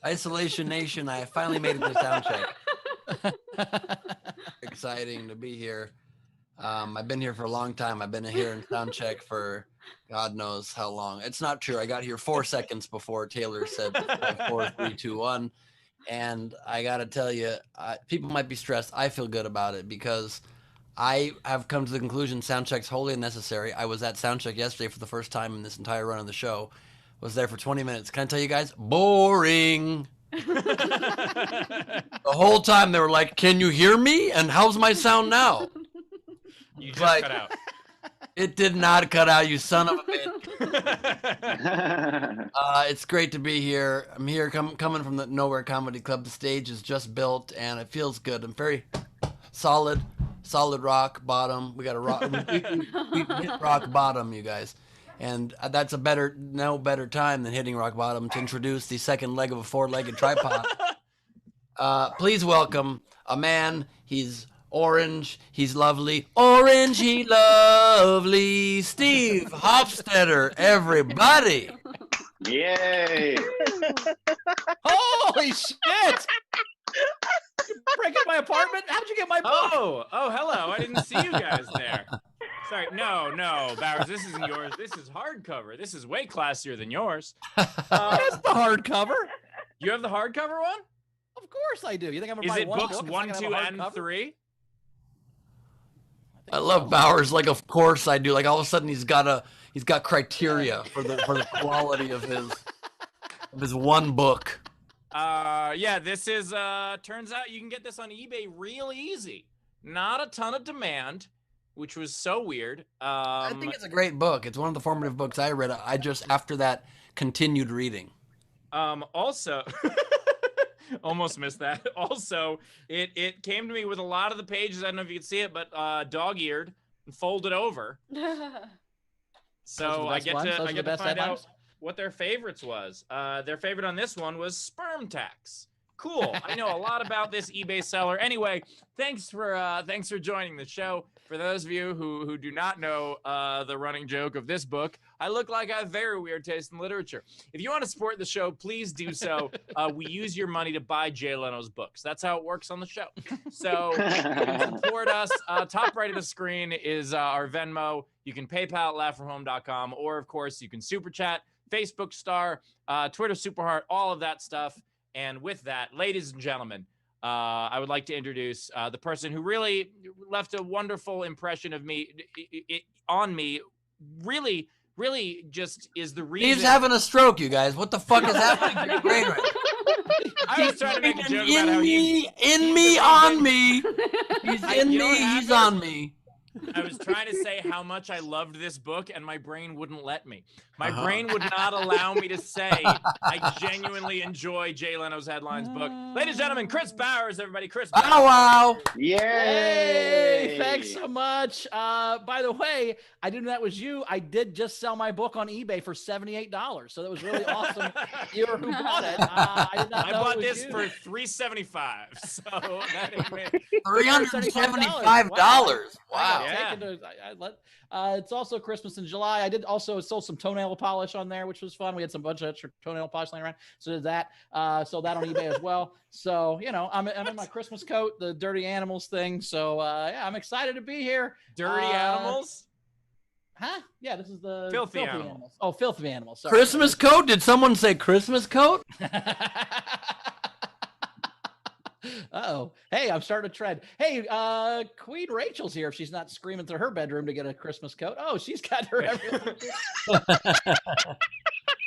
Isolation Nation, I finally made it to sound check. Exciting to be here. I've been here for a long time. I've been here in sound check for God knows how long. It's not true. I got here 4 seconds before Taylor said 5, 4, 3, 2, 1. And I got to tell you, people might be stressed. I feel good about it because I have come to the conclusion sound check's wholly unnecessary. I was at sound check yesterday for the first time in this entire run of the show. Was there for 20 minutes. Can I tell you guys? Boring. The whole time they were like, "Can you hear me? And how's my sound now?" You just cut out. It did not cut out, you son of a bitch. It's great to be here. I'm here coming from the Nowhere Comedy Club. The stage is just built, and it feels good. I'm very solid rock bottom. We got a rock. We hit rock bottom, you guys. And that's no better time than hitting rock bottom to introduce the second leg of a 4-legged tripod. Please welcome a man. He's orange. He's lovely. Orangey lovely. Steve Hofstetter, everybody. Yay. Holy shit. Break up my apartment? How'd you get my book? Oh, hello. I didn't see you guys there. Sorry, no, Bowers, this isn't yours. This is hardcover. This is way classier than yours. That's the hardcover. You have the hardcover one? Of course I do. You think I'm gonna Is buy it one books book? 1, 2, and 3? I love Bowers. Like, of course I do. Like, all of a sudden he's got criteria for the quality of his one book. Yeah, this is turns out you can get this on eBay real easy. Not a ton of demand, which was so weird. I think it's a great book. It's one of the formative books I read. I just, after that, continued reading. Also, almost missed that. Also, it came to me with a lot of the pages. I don't know if you can see it, but dog-eared and folded over. So I get to find out what their favorites was. Their favorite on this one was sperm tax. Cool. I know a lot about this eBay seller. Anyway, thanks for joining the show. For those of you who do not know the running joke of this book, I look like I have very weird taste in literature. If you want to support the show, please do so. We use your money to buy Jay Leno's books. That's how it works on the show. So you can support us. Top right of the screen is our Venmo. You can PayPal at laughfromhome.com, or of course you can super chat, Facebook star, Twitter super heart, all of that stuff. And with that, ladies and gentlemen, I would like to introduce the person who really left a wonderful impression of me, on me. Really, really just is the reason. He's having a stroke, you guys. What the fuck is happening to your brain right now? I was trying to make a joke about how he's on me. He's in me, he's on me. I was trying to say how much I loved this book, and my brain wouldn't let me. My brain would not allow me to say I genuinely enjoy Jay Leno's Headlines book. Ladies and gentlemen, Chris Bowers, everybody. Chris Bowers. Oh, wow. Yay. Hey, thanks so much. By the way, I didn't know that was you. I did just sell my book on eBay for $78. So that was really awesome. You were who bought it. I did not know bought it was this you. for $375. So that is $375. Wow. Yeah. It's also Christmas in July. I did also sold some toenail polish on there, which was fun. We had some bunch of extra toenail polish laying around. So did that. Sold that on eBay as well. So, you know, I'm in my Christmas coat, the Dirty Animals thing. So, yeah, I'm excited to be here. Dirty Animals? Huh? Yeah, this is the Filthy Animals. Oh, Filthy Animals. Sorry. Christmas coat? Did someone say Christmas coat? Uh-oh. Hey, I'm starting to trend. Hey, Queen Rachel's here if she's not screaming through her bedroom to get a Christmas coat. Oh, she's got her everything.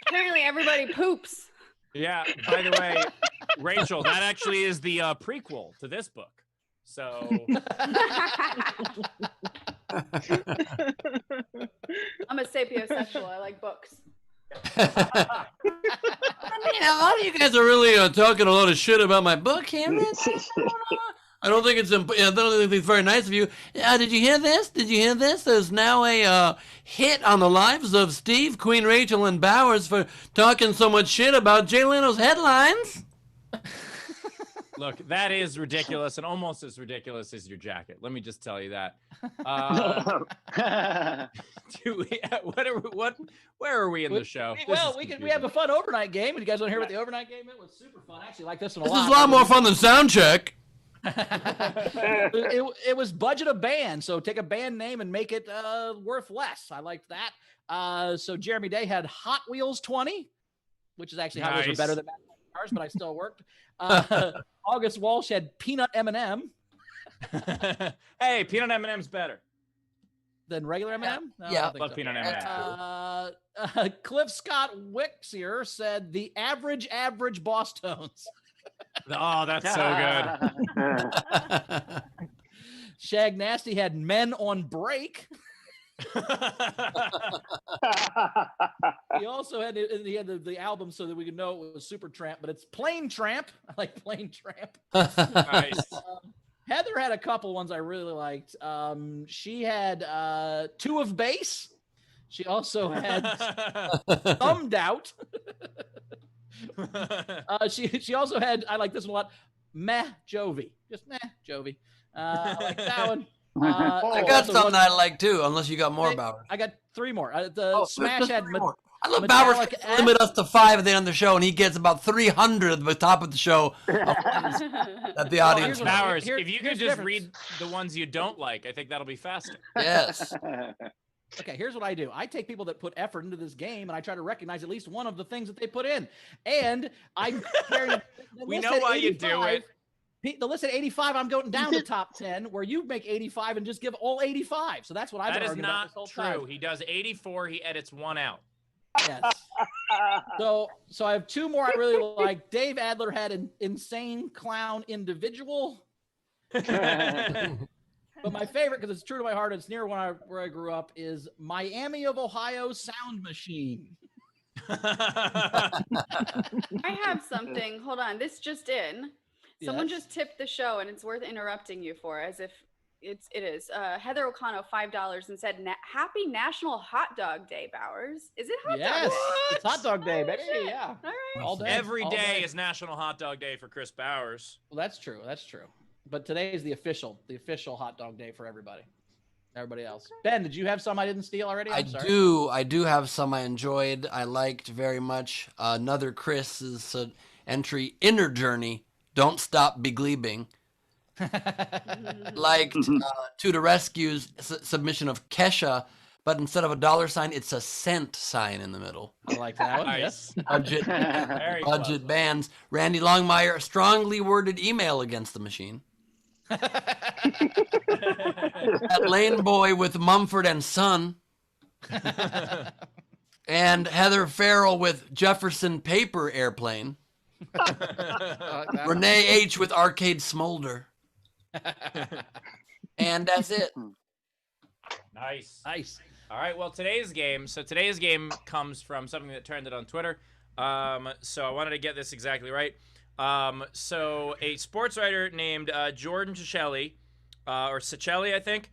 Apparently everybody poops. Yeah, by the way, Rachel, that actually is the prequel to this book. So I'm a sapiosexual. I like books. I mean, a lot of you guys are really talking a lot of shit about my book, Cameron. I don't think it's very nice of you. Did you hear this? Did you hear this? There's now a hit on the lives of Steve, Queen Rachel, and Bowers for talking so much shit about Jay Leno's Headlines. Look, that is ridiculous, and almost as ridiculous as your jacket. Let me just tell you that. Where are we in the show? We have a fun overnight game. And you guys want to hear what the overnight game is? It was super fun. I actually like this one a lot. This is a lot more fun than sound check. It was budget a band, so take a band name and make it worth less. I liked that. So Jeremy Day had Hot Wheels 20, which is actually Hot Wheels are better than cars, but I still worked. August Walsh had Peanut M&M. Hey, Peanut M&M's better than regular M&M? No, yeah, love Peanut M&M. Cliff Scott Wixier said the average Boss Tones. Oh, that's so good. Shag Nasty had Men on Break. He also had the album so that we could know it was Super Tramp, but it's Plain Tramp. I like Plain Tramp. Nice. Heather had a couple ones I really liked. She had Two of Bass. She also had Thumbed Out. She also had, I like this one a lot, Meh Jovi. Just Meh Jovi. I like that one. I got some that I like too, unless you got more, Bowers. I got three more. Smash had more. I love Bowers limit us to 5 at the end of the show, and he gets about 300 at the top of the show that the audience. Bowers, if you could just read the ones you don't like, I think that'll be faster. Yes. Okay, here's what I do. I take people that put effort into this game, and I try to recognize at least one of the things that they put in. And I we know why you do it. The list at 85, I'm going down to top 10, where you make 85 and just give all 85. So that's what I've been arguing about this whole time. That is not true. He does 84. He edits one out. Yes. So I have two more I really like. Dave Adler had an Insane Clown Individual. But my favorite, because it's true to my heart, it's near where I grew up, is Miami of Ohio Sound Machine. I have something. Hold on. This just in. Someone just tipped the show, and it's worth interrupting you for, as if it is. Heather O'Connell, $5, and said, "Happy National Hot Dog Day, Bowers." Is it hot dog? Yes, it's Hot Dog Day, baby. Yeah. All right. All day. Every day is National Hot Dog Day for Chris Bowers. Well, that's true. That's true. But today is the official hot dog day for everybody else. Okay. Ben, did you have some I didn't steal already? I do have some I enjoyed. I liked very much. Another Chris's entry, Inner Journey, Don't Stop Begleibing. Liked To the Rescue's submission of Kesha, but instead of a $sign, it's a cent sign in the middle. I like that one. Yes. Budget bands. Randy Longmire, a strongly worded email against the machine. That Lane Boy with Mumford and Son. And Heather Farrell with Jefferson Paper Airplane. Renee H with Arcade Smolder. And that's it. Nice. All right, well, today's game comes from something that turned it on Twitter. So I wanted to get this exactly right. So a sports writer named Jordan Ciccelli, or Ciccelli, I think,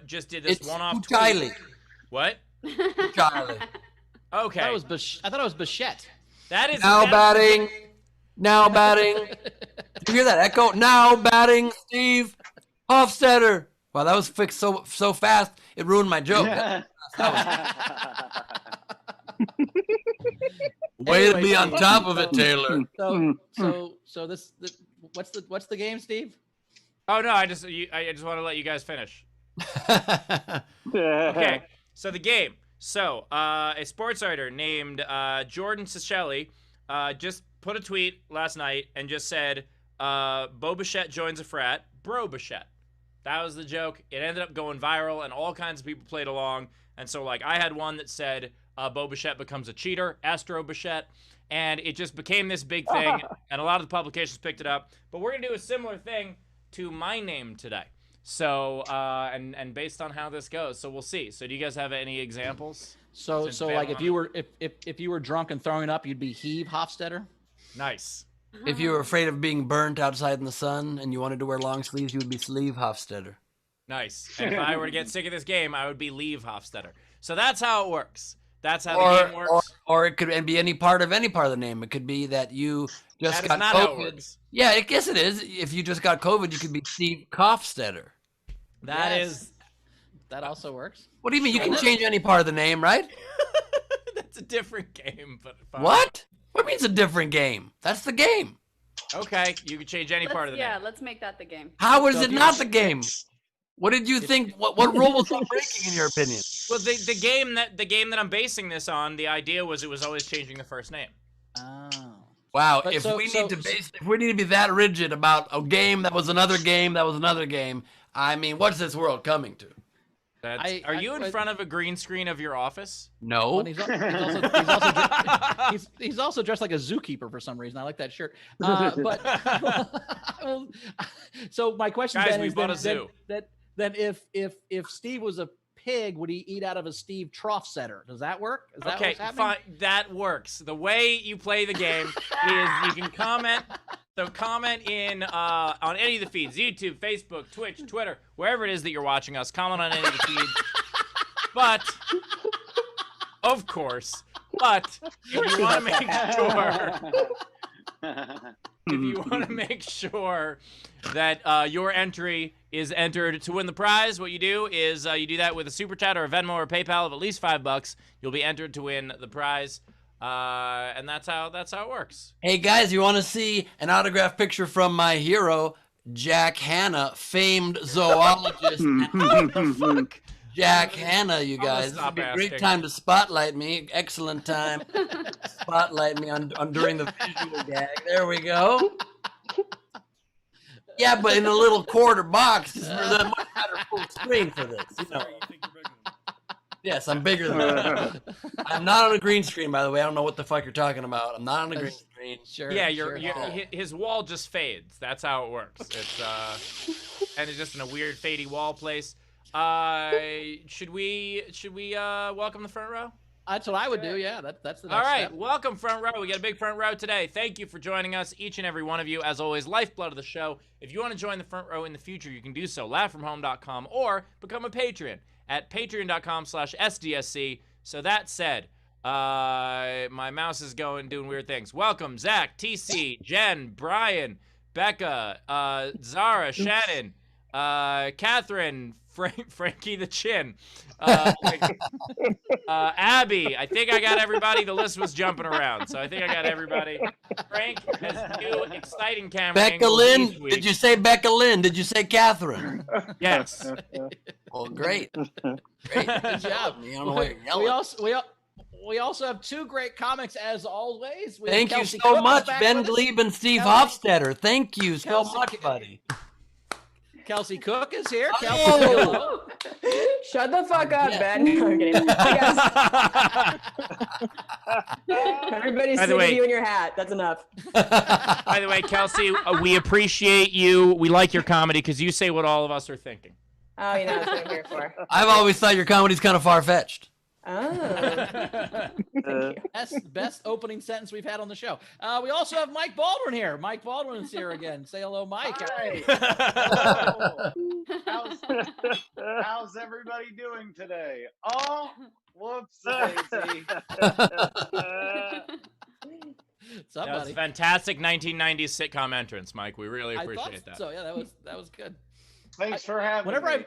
just did this one-off tweet. Kylie. What? Kylie. Okay. I thought it was Bichette. That is now batting. Did you hear that echo? Now batting, Steve Hofstetter. Wow, that was fixed so fast it ruined my joke. Way to be on top of it, Taylor. So this what's the game, Steve? Oh no, I just want to let you guys finish. Okay, so the game. So a sports writer named Jordan Ciccelli just put a tweet last night and just said, Bo Bichette joins a frat, bro Bichette. That was the joke. It ended up going viral, and all kinds of people played along. And so, like, I had one that said, Bo Bichette becomes a cheater, Astro Bichette. And it just became this big thing, and a lot of the publications picked it up. But we're going to do a similar thing to my name today. So, and based on how this goes. So we'll see. So do you guys have any examples? So like if you were drunk and throwing up, you'd be Heave Hofstetter? Nice. If you were afraid of being burnt outside in the sun and you wanted to wear long sleeves, you would be Sleeve Hofstetter. Nice. And if I were to get sick of this game, I would be Leave Hofstetter. So that's how it works. That's how the game works. Or it could be any part of the name. It could be that you just That got is not how it COVID. works. Yeah, I guess it is. If you just got COVID, you could be Steve Hofstetter. That also works. What do you mean? You can change any part of the name, right? That's a different game, but fine. What? What means a different game? That's the game. Okay, you can change any part of the Yeah, name. let's make that the game. How is it not the game? What did you think? What rule was I breaking in your opinion? Well, the game that I'm basing this on, the idea was it was always changing the first name. Oh. Wow, But if so- we so- need to be that rigid about a game that was another game that was another game, I mean, what's this world coming to? Are you in front of a green screen of your office? No. Well, he's also dressed like a zookeeper for some reason. I like that shirt. But so my question, Guys, Ben, we is bought a zoo. then if Steve was a pig, would he eat out of a Steve Hofstetter? Does that work? Is that Okay, what's happening? fine. That works. The way you play the game is you can comment. So comment in on any of the feeds: YouTube, Facebook, Twitch, Twitter, wherever it is that you're watching us. Comment on any of the feeds. But of course, if you want to make sure, that your entry is entered to win the prize, what you do is you do that with a super chat or a Venmo or a PayPal of at least $5. You'll be entered to win the prize. And that's how it works. Hey guys, you want to see an autographed picture from my hero, Jack Hanna, famed zoologist? What the fuck? Jack Hanna, you I'm gonna guys. stop This would be a great asking. time to spotlight me. Excellent time. Spotlight me on during the visual gag. There we go. Yeah, but in a little quarter box, it's much better full screen for this. You know. Yes, I'm bigger than that. I'm not on a green screen, by the way. I don't know what the fuck you're talking about. I'm not on a green screen. Sure. Yeah, sure. his wall just fades. That's how it works. It's and it's just in a weird fadey wall place. Should we welcome the front row? That's what I would do. Yeah, that's the next All right, step. welcome front row. We got a big front row today. Thank you for joining us, each and every one of you. As always, lifeblood of the show. If you want to join the front row in the future, you can do so. Laughfromhome.com or become a patron at patreon.com/SDSC. So that said, my mouse is doing weird things. Welcome, Zach, TC, Jen, Brian, Becca, Zara, Shannon, Catherine, Frankie the Chin, Abby. I think I got everybody. The list was jumping around, so I think I got everybody. Frank has new exciting camera Becca angles Lynn? each week. Did you say Becca Lynn? Did you say Catherine? Yes. Well, great. Great. Good job. I don't know what you're yelling. We also have two great comics as always. We have Thank you Kelsey so Cook much, back Ben with us. Gleib and Steve Kelsey- Hofstetter. Thank you so Kelsey- much, buddy. Kelsey Cook is here. Oh. Kelsey, say hello. Shut the fuck up, Yeah. Ben. No, I'm kidding. Hey, guys. Everybody's By the sick way- of you in your hat. That's enough. By the way, Kelsey, we appreciate you. We like your comedy because you say what all of us are thinking. Oh, you know that's what I'm here for. I've always thought your comedy's kind of far-fetched. Oh. Best opening sentence we've had on the show. We also have Mike Baldwin here. Mike Baldwin is here again. Say hello, Mike. Hi. How's everybody doing today? Oh, whoops, daisy. What's That up, was a buddy? fantastic 1990s sitcom entrance, Mike. We really I appreciate thought that. so. Yeah, that was good. Thanks for having Whenever me.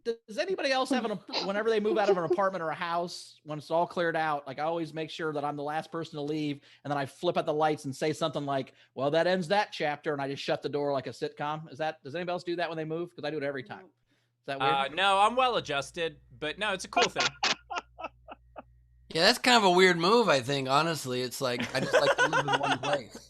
does anybody else have whenever they move out of an apartment or a house, when it's all cleared out, like I always make sure that I'm the last person to leave, and then I flip out the lights and say something like, "Well, that ends that chapter," and I just shut the door like a sitcom. Does anybody else do that when they move? Because I do it every time. Is that weird? No, I'm well adjusted, but no, it's a cool thing. Yeah, that's kind of a weird move, I think, honestly. It's like, I just like to live in one place.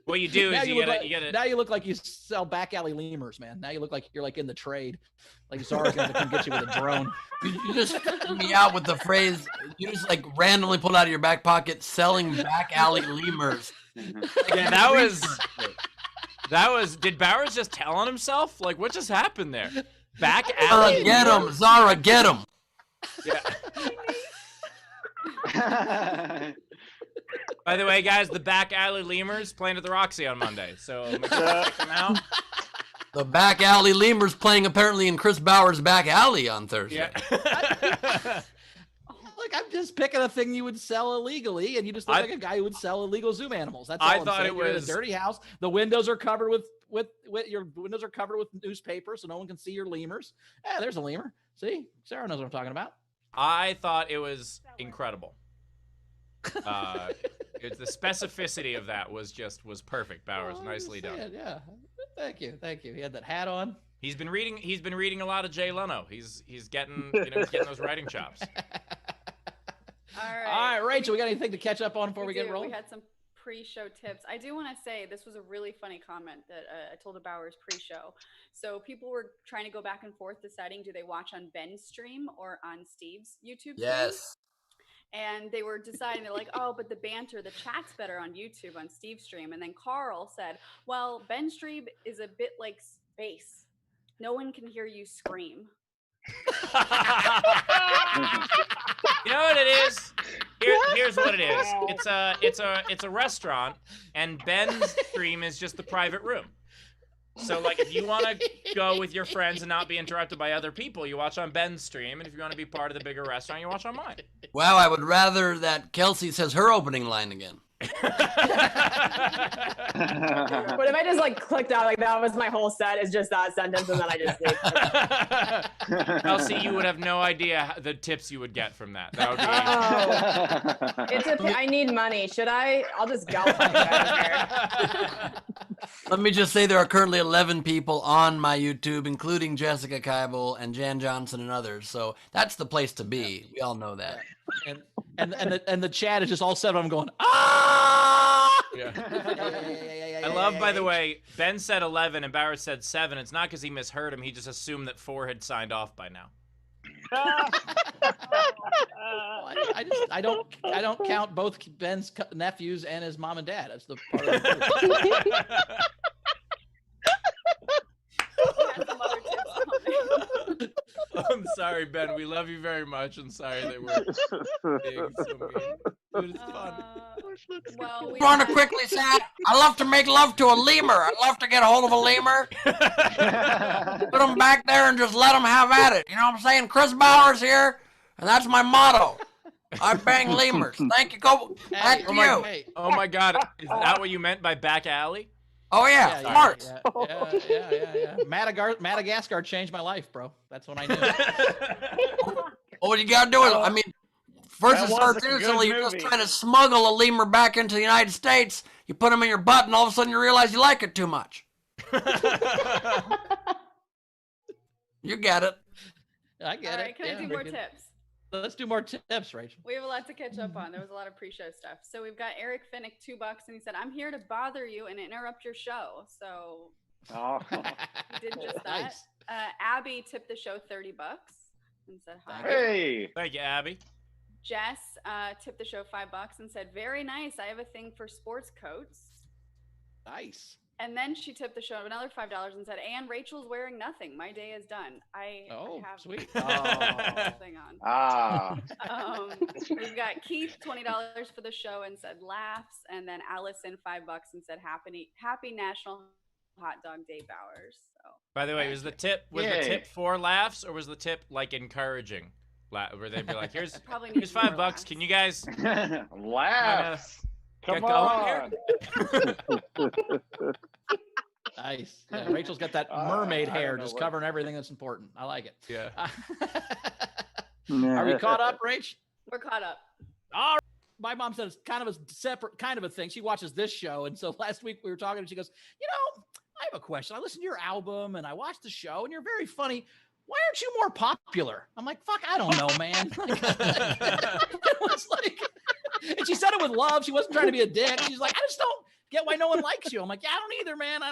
What you do Now is you you look gotta, like- you gotta. Now you look like you sell back alley lemurs, man. Now you look like you're like in the trade. Like Zara's gonna come get you with a drone. You just freaked me out with the phrase, you just like randomly pulled out of your back pocket, selling back alley lemurs. Yeah, that was. Did Bowers just tell on himself? Like, what just happened there? Back Zara, alley. get him! Zara, get him! Yeah. By the way, guys, the back alley lemurs playing at the Roxy on Monday, so make sure to check them out. The back alley lemurs playing apparently in Chris Bauer's back alley on Thursday. Yeah. Like, I'm just picking a thing you would sell illegally, and you just look like a guy who would sell illegal Zoom animals. That's all I I'm thought saying. it You're in a was- dirty house. The windows are covered with your windows are covered with newspaper, so no one can see your lemurs. Yeah, there's a lemur. See, Sarah knows what I'm talking about. I thought it was incredible. The specificity of that was perfect. Bowers, Oh, nicely done. saying, yeah, thank you. He had that hat on. He's been reading a lot of Jay Leno. He's getting getting those writing chops. All All right, Rachel, we got anything to catch up on before we get do. rolling? We had some pre-show tips. I do want to say this was a really funny comment that I told a Bowers pre-show. So people were trying to go back and forth deciding, do they watch on Ben's stream or on Steve's YouTube stream? Yes. And they were deciding, they're like, oh, but the banter, the chat's better on YouTube, on Steve's stream. And then Carl said, well, Ben's stream is a bit like space. No one can hear you scream. You know what it is? Here's what it is. It's a restaurant, and Ben's stream is just the private room. So, like, if you want to go with your friends and not be interrupted by other people, you watch on Ben's stream, and if you want to be part of the bigger restaurant, you watch on mine. Wow, I would rather that Kelsey says her opening line again. What if I just like clicked out like that was my whole set is just that sentence and then I just leave. Kelsey, you would have no idea the tips you would get from that. That would be. I need money. Should I? I'll just go. I Let me just say there are currently 11 people on my YouTube, including Jessica Keibel and Jan Johnson and others. So that's the place to be. We all know that. And the chat is just all 7 of them going, ah! Yeah. I love, by the way, Ben said 11 and Bauer said 7. It's not because he misheard him. He just assumed that 4 had signed off by now. I don't count both Ben's nephews and his mom and dad. That's the part of the I'm sorry, Ben. We love you very much, and sorry that we're being so mean. But it's fun. Well, we Want to quickly say, I love to make love to a lemur. I love to get a hold of a lemur, put them back there, and just let them have at it. You know what I'm saying? Chris Bauer's here, and that's my motto. I bang lemurs. Thank you. Go back to you. Hey. Oh my God, is that what you meant by back alley? Oh yeah, smart. Yeah. Madagascar changed my life, bro. That's when I knew. What you gotta do is, I mean, first That it was starts a good innocently, you're just movie. trying to smuggle a lemur back into the United States. You put him in your butt, and all of a sudden you realize you like it too much. You get it. I get All it. right, can I do more tips? Let's do more tips, Rachel. We have a lot to catch up on. There was a lot of pre-show stuff. So we've got Eric Finnick, $2, and he said, I'm here to bother you and interrupt your show. So Oh. he did just that. Nice. Abby tipped the show $30 and said hi. Hey. Thank you, Abby. Jess tipped the show $5 and said, very nice. I have a thing for sports coats. Nice. And then she tipped the show another $5 and said, and Rachel's wearing nothing. My day is done. I have Sweet. the whole thing on. Ah. We've got Keith, $20 for the show and said laughs. And then Allison, $5 and said happy National Hot Dog Day, Bowers. So By the way, was the tip for laughs or was the tip like encouraging? Where they'd be like, here's probably here's $5. Can you guys Laughs. get Come going here? on. Nice. Yeah, Rachel's got that mermaid I don't hair know just what- covering everything that's important. I like it. Yeah. Are we caught up, Rach? we're caught up. All right. My mom said it's kind of a separate kind of a thing. She watches this show. And so last week we were talking and she goes, I have a question. I listened to your album and I watched the show and you're very funny. Why aren't you more popular? I'm like, fuck, I don't know, man. It was like, and she said it with love. She wasn't trying to be a dick. She's like, I just don't get why no one likes you. I'm like, yeah, I don't either, man. I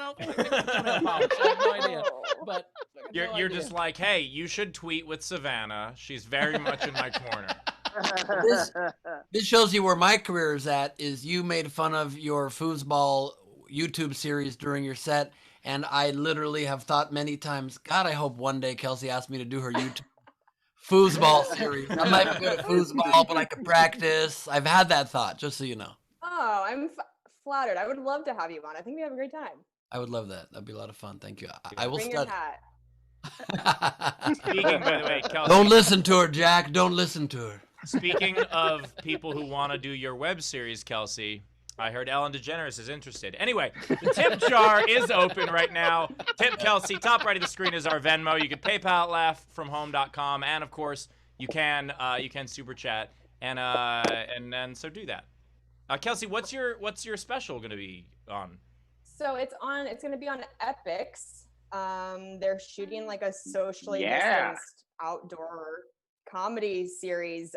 have no idea. But You're just like, hey, you should tweet with Savannah. She's very much in my corner. This shows you where my career is at. Is you made fun of your foosball YouTube series during your set, and I literally have thought many times, God, I hope one day Kelsey asks me to do her YouTube foosball series. I'm not even good at foosball, but I could practice. I've had that thought, just so you know. Oh, I'm flattered. I would love to have you on. I think we have a great time. I would love that. That'd be a lot of fun. Thank you. I will Bring your study. hat. Speaking, by the way, Kelsey. Don't listen to her, Jack. Don't listen to her. Speaking of people who want to do your web series, Kelsey, I heard Ellen DeGeneres is interested. Anyway, the tip jar is open right now. Tip Kelsey. Top right of the screen is our Venmo. You can PayPal at laughfromhome.com, and of course, you can super chat, and so do that. Kelsey, what's your special going to be on? So it's going to be on Epix. They're shooting like a socially Yeah. distanced outdoor comedy series.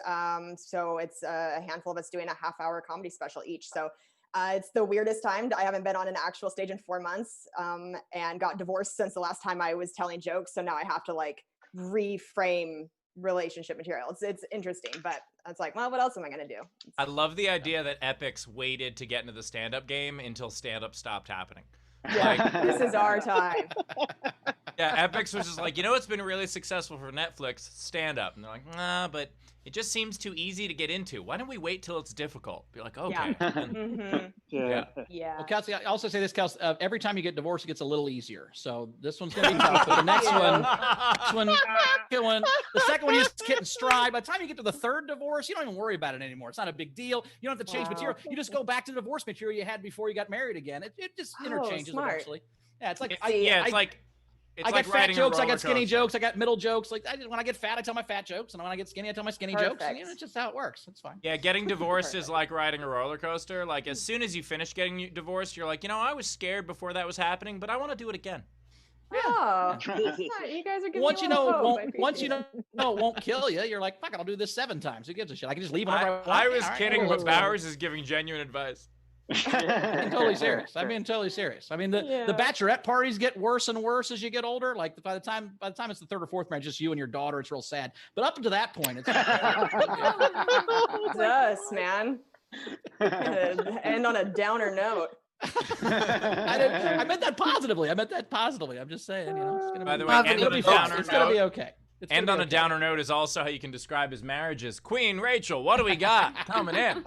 So it's a handful of us doing a half-hour comedy special each. So it's the weirdest time. I haven't been on an actual stage in 4 months, and got divorced since the last time I was telling jokes. So now I have to like reframe relationship material. It's interesting, but it's like, well, what else am I gonna do? I love the idea that Epix waited to get into the stand-up game until stand-up stopped happening. Yeah, this is our time. Yeah, Epix was just like, you know what's been really successful for Netflix? Stand-up. And they're like, nah, but it just seems too easy to get into. Why don't we wait till it's difficult? Be like, okay. Yeah. And- Yeah. Well, Kelsey, I also say this, Kelsey, every time you get divorced, it gets a little easier. So this one's going to be tough. But the next one, the second one, you just get in stride. By the time you get to the third divorce, you don't even worry about it anymore. It's not a big deal. You don't have to change material. You just go back to the divorce material you had before you got married again. It just interchanges smart. eventually. Yeah, it's like it's like I got fat riding a jokes, I roller got skinny coaster. jokes, I got middle jokes. Like when I get fat, I tell my fat jokes, and when I get skinny, I tell my skinny jokes. And, it's just how it works. It's fine. Yeah, getting divorced is like riding a roller coaster. Like as soon as you finish getting divorced, you're like, I was scared before that was happening, but I want to do it again. Oh, you guys are giving Once me you a lot of know, hope. I once you appreciate know, it won't kill you. You're like, fuck it, I'll do this 7 times. Who gives a shit? I can just leave whenever I want. I was All right, kidding, cool. but Bowers is giving genuine advice. I'm being totally serious. I mean, totally serious. I mean, the bachelorette parties get worse and worse as you get older. Like by the time it's the 3rd or 4th marriage, just you and your daughter, it's real sad. But up to that point, it's It's us, man. End on a downer note. I meant that positively. I'm just saying, it's gonna By be, the way, end on a downer it's gonna be note. okay. And on a downer note is also how you can describe his marriages. Queen Rachel, what do we got coming in?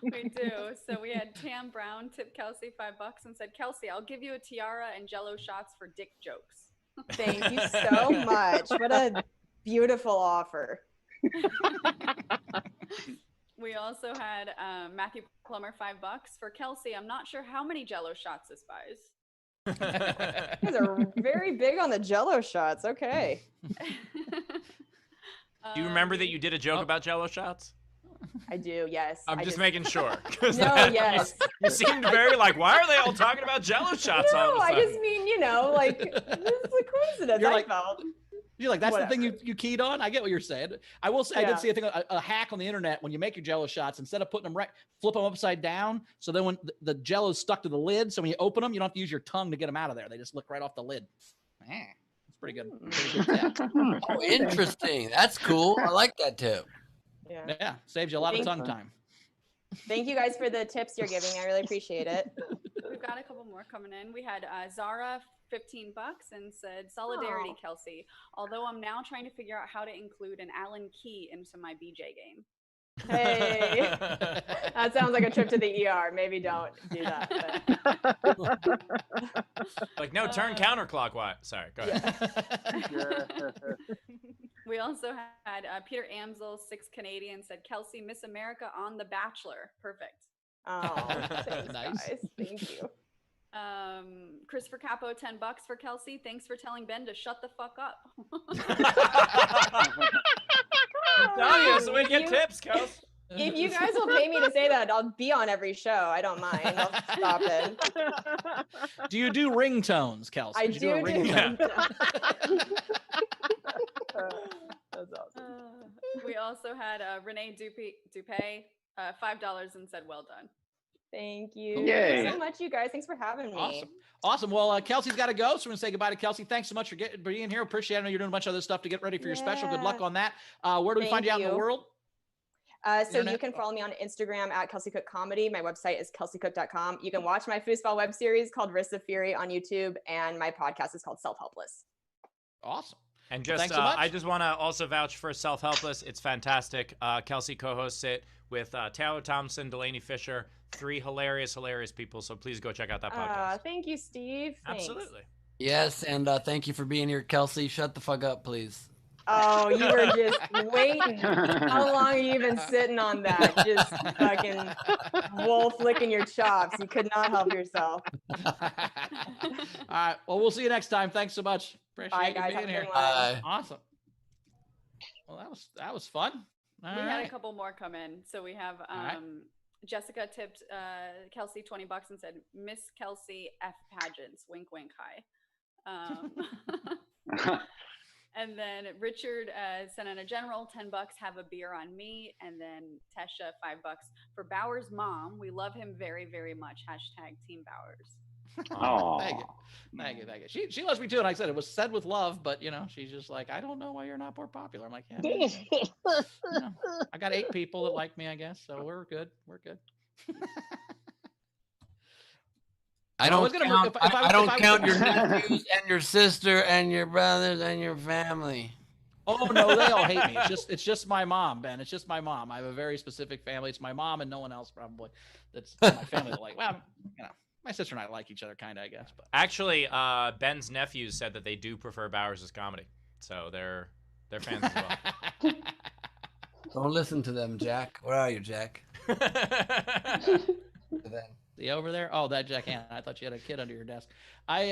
We do. So we had Tam Brown tip Kelsey $5 and said, Kelsey, I'll give you a tiara and Jello shots for dick jokes. Thank you so much. What a beautiful offer. We also had Matthew Plummer $5 for Kelsey. I'm not sure how many Jello shots this buys. You guys are very big on the Jello shots. Okay. Do you remember that you did a joke about Jello shots? I do. Yes. I'm I just making sure. No, yes. You seemed very like, why are they all talking about Jello shots all of No, a I sudden? just mean, like, this is a coincidence. You're I like- felt. You're like, that's Whatever. the thing you keyed on. I get what you're saying. I will say, I Yeah. did see a hack on the internet. When you make your Jello shots, instead of putting them right, flip them upside down. So then when the Jello is stuck to the lid, so when you open them, you don't have to use your tongue to get them out of there. They just look right off the lid. It's pretty good. Pretty good tip. Oh, interesting. That's cool. I like that tip. Yeah. Yeah, saves you a lot of Thank tongue time. Thank you guys for the tips you're giving me. I really appreciate it. We've got a couple more coming in. We had Zara $15 and said, solidarity, Aw. Kelsey. Although I'm now trying to figure out how to include an Allen key into my BJ game. Hey, that sounds like a trip to the ER. Maybe don't do that. But. Like, no, turn counterclockwise. Sorry, go ahead. We also had Peter Amsel, 6 Canadian, said, Kelsey, Miss America on The Bachelor. Perfect. Oh, thanks, Nice. guys. Thank you. Christopher Capo, $10 for Kelsey. Thanks for telling Ben to shut the fuck up. Dahlia, so we get You- tips, Kels. If you guys will pay me to say that, I'll be on every show. I don't mind. I'll stop it. Do you do ringtones, Kelsey? I Did you do. a ringtone? That's awesome. We also had Renee Dupay, $5 and said, well done. Thank you. Cool. Yay. Thanks so much, you guys. Thanks for having me. Awesome. Well, Kelsey's got to go, so we're gonna say goodbye to Kelsey. Thanks so much for being here. Appreciate it. I know you're doing a bunch of other stuff to get ready for your special. Good luck Yeah. on that. Where do we find Thank you out in the you. world? So Internet? you can follow me on Instagram at Kelsey Cook Comedy. My website is kelseycook.com. You can watch my foosball web series called Risks of Fury on YouTube, and my podcast is called Self Helpless. Awesome. And just, thanks so much. I just want to also vouch for Self Helpless. It's fantastic. Kelsey co-hosts it with Taylor Thompson, Delaney Fisher, 3 hilarious people. So please go check out that podcast. Thank you, Steve. Thanks. Absolutely. Yes, and thank you for being here, Kelsey. Shut the fuck up, please. Oh, you were just waiting. How long are you been sitting on that? Just fucking wolf licking your chops. You could not help yourself. All right. Well, we'll see you next time. Thanks so much. Appreciate Bye, you guys. being Have a here. good one. Bye. Awesome. Well, that was fun. All We had right. a couple more come in. So we have right. Jessica tipped Kelsey $20 and said, Miss Kelsey F pageants, wink, wink, hi. And then Richard sent in a general $10, have a beer on me. And then Tesha $5 for Bauer's mom. We love him very, very much. Hashtag Team Bowers. Oh, Thank you. She loves me too. And like I said, it was said with love, but she's just like, I don't know why you're not more popular. I'm like, yeah, I got 8 people that like me, I guess. So we're good. I Well, I was don't gonna- count, if I- I don't if I- count your nephews and your sister and your brothers and your family. Oh no, they all hate me. It's just my mom, Ben. It's just my mom. I have a very specific family. It's my mom and no one else probably. That's my family. That like, well, my sister and I like each other, kind of, I guess. But Actually, Ben's nephews said that they do prefer Bowers' comedy. So they're fans as well. Don't listen to them, Jack. Where are you, Jack? See over there? Oh, that Jack Hanna. I thought you had a kid under your desk. I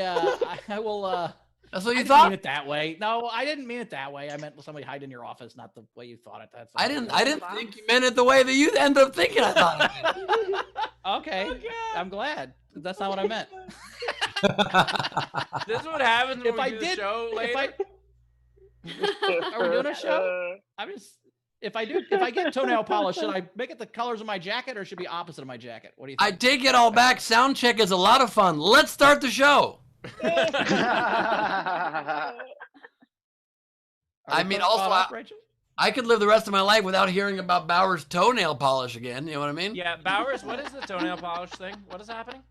will. That's what I you didn't thought? mean it that way. No, I didn't mean it that way. I meant somebody hide in your office, not the way you thought it. That's I didn't think you meant it the way that you ended up thinking I thought it meant. Okay, I'm glad. That's not what I meant. This is what happens when If we I do did, the show later. Are we doing a show? If I get toenail polish, should I make it the colors of my jacket or should it be opposite of my jacket? What do you I think? take it all back. Sound check is a lot of fun. Let's start the show. I mean, also, I could live the rest of my life without hearing about Bauer's toenail polish again. You know what I mean? Yeah, Bowers, what is the toenail polish thing? What is happening?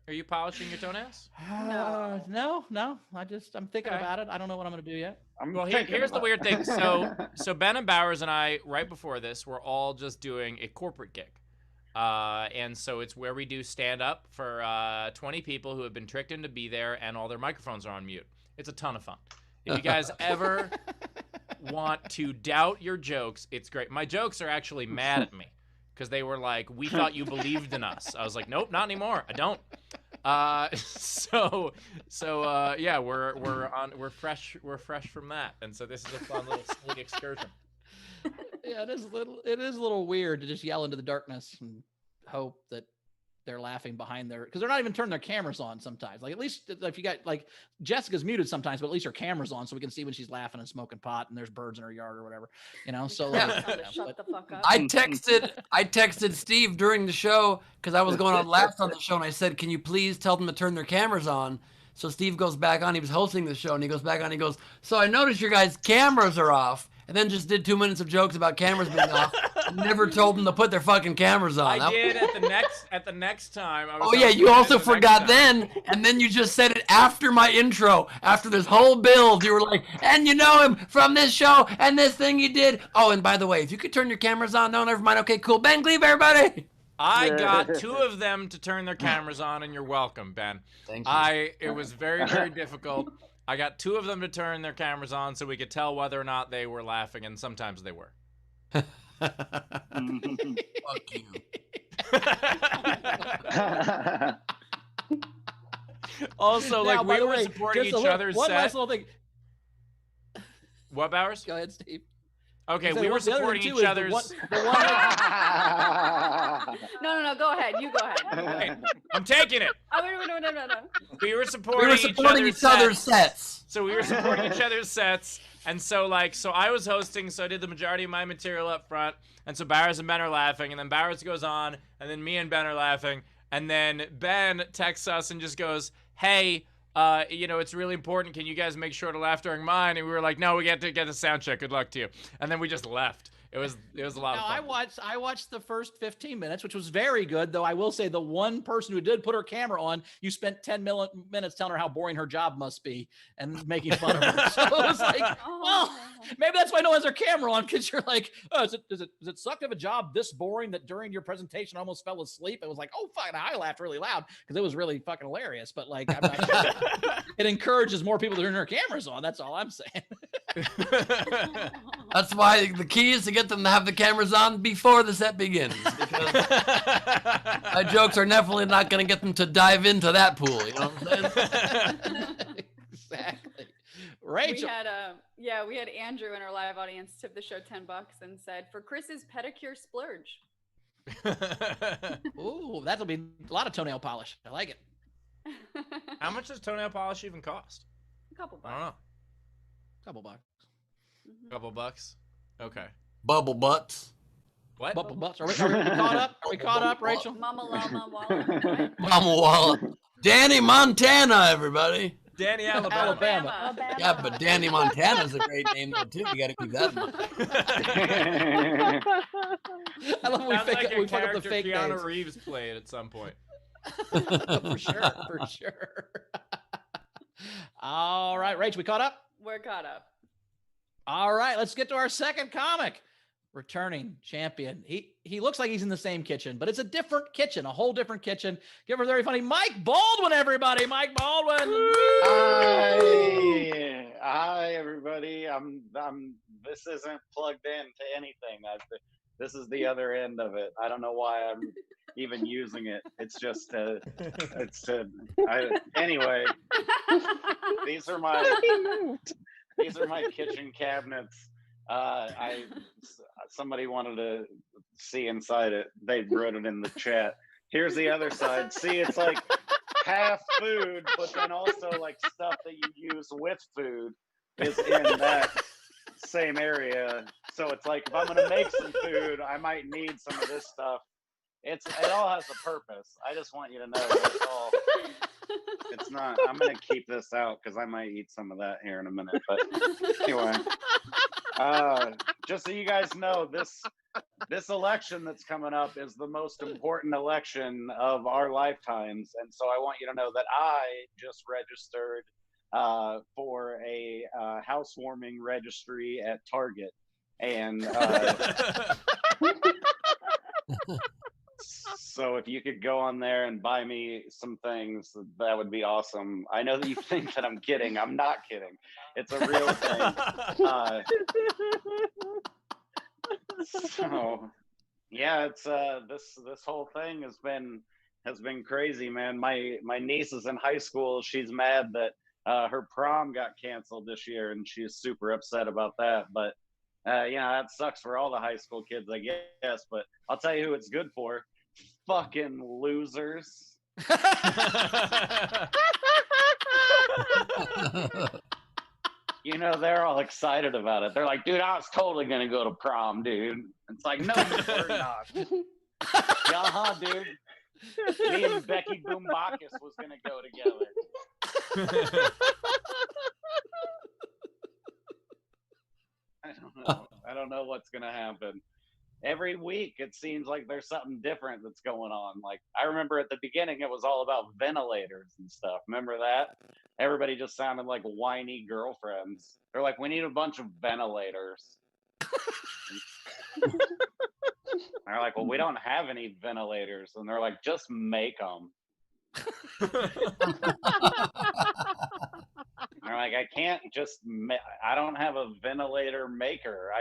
Are you polishing your toenails? No. I'm thinking Okay. about it. I don't know what I'm gonna do yet. Well, here's the weird thing. So Ben and Bowers and I, right before this, we're all just doing a corporate gig. And so it's where we do stand up for 20 people who have been tricked into be there and all their microphones are on mute. It's a ton of fun. If you guys ever want to doubt your jokes, it's great. My jokes are actually mad at me because they were like, we thought you believed in us. I was like, nope, not anymore. I don't. Yeah, we're fresh from that. And so this is a fun little silly excursion. Yeah, it is a little weird to just yell into the darkness and hope that they're laughing behind because they're not even turning their cameras on sometimes. Like, at least if you got, like, Jessica's muted sometimes, but at least her camera's on so we can see when she's laughing and smoking pot and there's birds in her yard or whatever, so Shut the fuck up. I texted Steve during the show because I was going on last on the show, and I said, "Can you please tell them to turn their cameras on?" So Steve goes back on. He was hosting the show, and he goes back on. He goes, "So I noticed your guys' cameras are off," and then just did 2 minutes of jokes about cameras being off. Never told them to put their fucking cameras on. I did at the next time. I was Oh yeah, hosting you it also the next forgot time. then, and then you just said it after my intro. After this whole build, you were like, "And you know him from this show and this thing he did." Oh, and by the way, if you could turn your cameras on, no, never mind. Okay, cool. Ben Gleib, everybody. I got 2 of them to turn their cameras on, and you're welcome, Ben. Thank you. It was very, very difficult. I got 2 of them to turn their cameras on so we could tell whether or not they were laughing, and sometimes they were. Fuck you. Also, Now, like, by we the were way, supporting just each other's one set. last little thing. What, Bowers? Go ahead, Steve. Okay, So we were the other supporting thing, too, each is other's. No, go ahead. You go ahead. Okay, I'm taking it. Oh, wait, no. We were We supporting, were supporting each other's sets. So we were supporting each other's sets. And so I was hosting, so I did the majority of my material up front. And so Bowers and Ben are laughing, and then Bowers goes on, and then me and Ben are laughing. And then Ben texts us and just goes, "Hey, it's really important. Can you guys make sure to laugh during mine?" And we were like, "No, we get to get a sound check. Good luck to you." And then we just left. It was a lot of fun. I watched the first 15 minutes, which was very good, though I will say the one person who did put her camera on, you spent 10 minutes telling her how boring her job must be and making fun of her. So it was like, well, maybe that's why no one has their camera on, because you're like, oh, does it suck to have a job this boring that during your presentation I almost fell asleep? It was like, oh, fuck, I laughed really loud because it was really fucking hilarious. But like, I'm not, it encourages more people to turn their cameras on. That's all I'm saying. That's why the key is to get them to have the cameras on before the set begins. Because my jokes are definitely not going to get them to dive into that pool. You know what I'm saying? Exactly. Rachel. We had Andrew in our live audience tip the show $10 and said, for Chris's pedicure splurge. Ooh, that'll be a lot of toenail polish. I like it. How much does toenail polish even cost? A couple bucks. I don't know. Couple bucks. Couple bucks. Okay. Bubble butts. What? Bubble butts. Are we caught up? Are we caught up, Rachel? Mama Llama Walla. Mama Walla. Danny Montana, everybody. Danny Alabama. Yeah, but Danny Montana's a great name though too. You got to keep that in mind. I love when we Sounds like we fuck up the fake Keanu names. Reeves played at some point. For sure. All right, Rach, we caught up? We're caught up. All right, let's get to our second comic. Returning champion. He looks like he's in the same kitchen, but it's a different kitchen, a whole different kitchen. Give her very funny Mike Baldwin, everybody. Mike Baldwin. Hi, everybody. This isn't plugged in to anything. This is the other end of it. I don't know why I'm even using it. It's just anyway. These are my kitchen cabinets. Somebody wanted to see inside it. They wrote it in the chat. Here's the other side. See, it's like half food, but then also like stuff that you use with food is in that same area. So it's like if I'm gonna make some food, I might need some of this stuff. It all has a purpose. I just want you to know it's not. I'm gonna keep this out because I might eat some of that here in a minute. But anyway, just so you guys know, this election that's coming up is the most important election of our lifetimes, and so I want you to know that I just registered for a housewarming registry at Target, and so if you could go on there and buy me some things, that would be awesome. I know that you think that I'm kidding. I'm not kidding. It's a real thing. So yeah, it's this whole thing has been crazy, man. My niece is in high school. She's mad that her prom got canceled this year, and she's super upset about that. But that sucks for all the high school kids, I guess. But I'll tell you who it's good for. Fucking losers. They're all excited about it. They're like, dude, I was totally going to go to prom, dude. It's like, no, you're not. Yeah, dude. Me and Becky Boombakis was going to go together. I don't know what's going to happen. Every week, it seems like there's something different that's going on. Like, I remember at the beginning, it was all about ventilators and stuff. Remember that? Everybody just sounded like whiny girlfriends. They're like, we need a bunch of ventilators. They're like, well, we don't have any ventilators. And they're like, just make them. They're like, I can't just, I don't have a ventilator maker.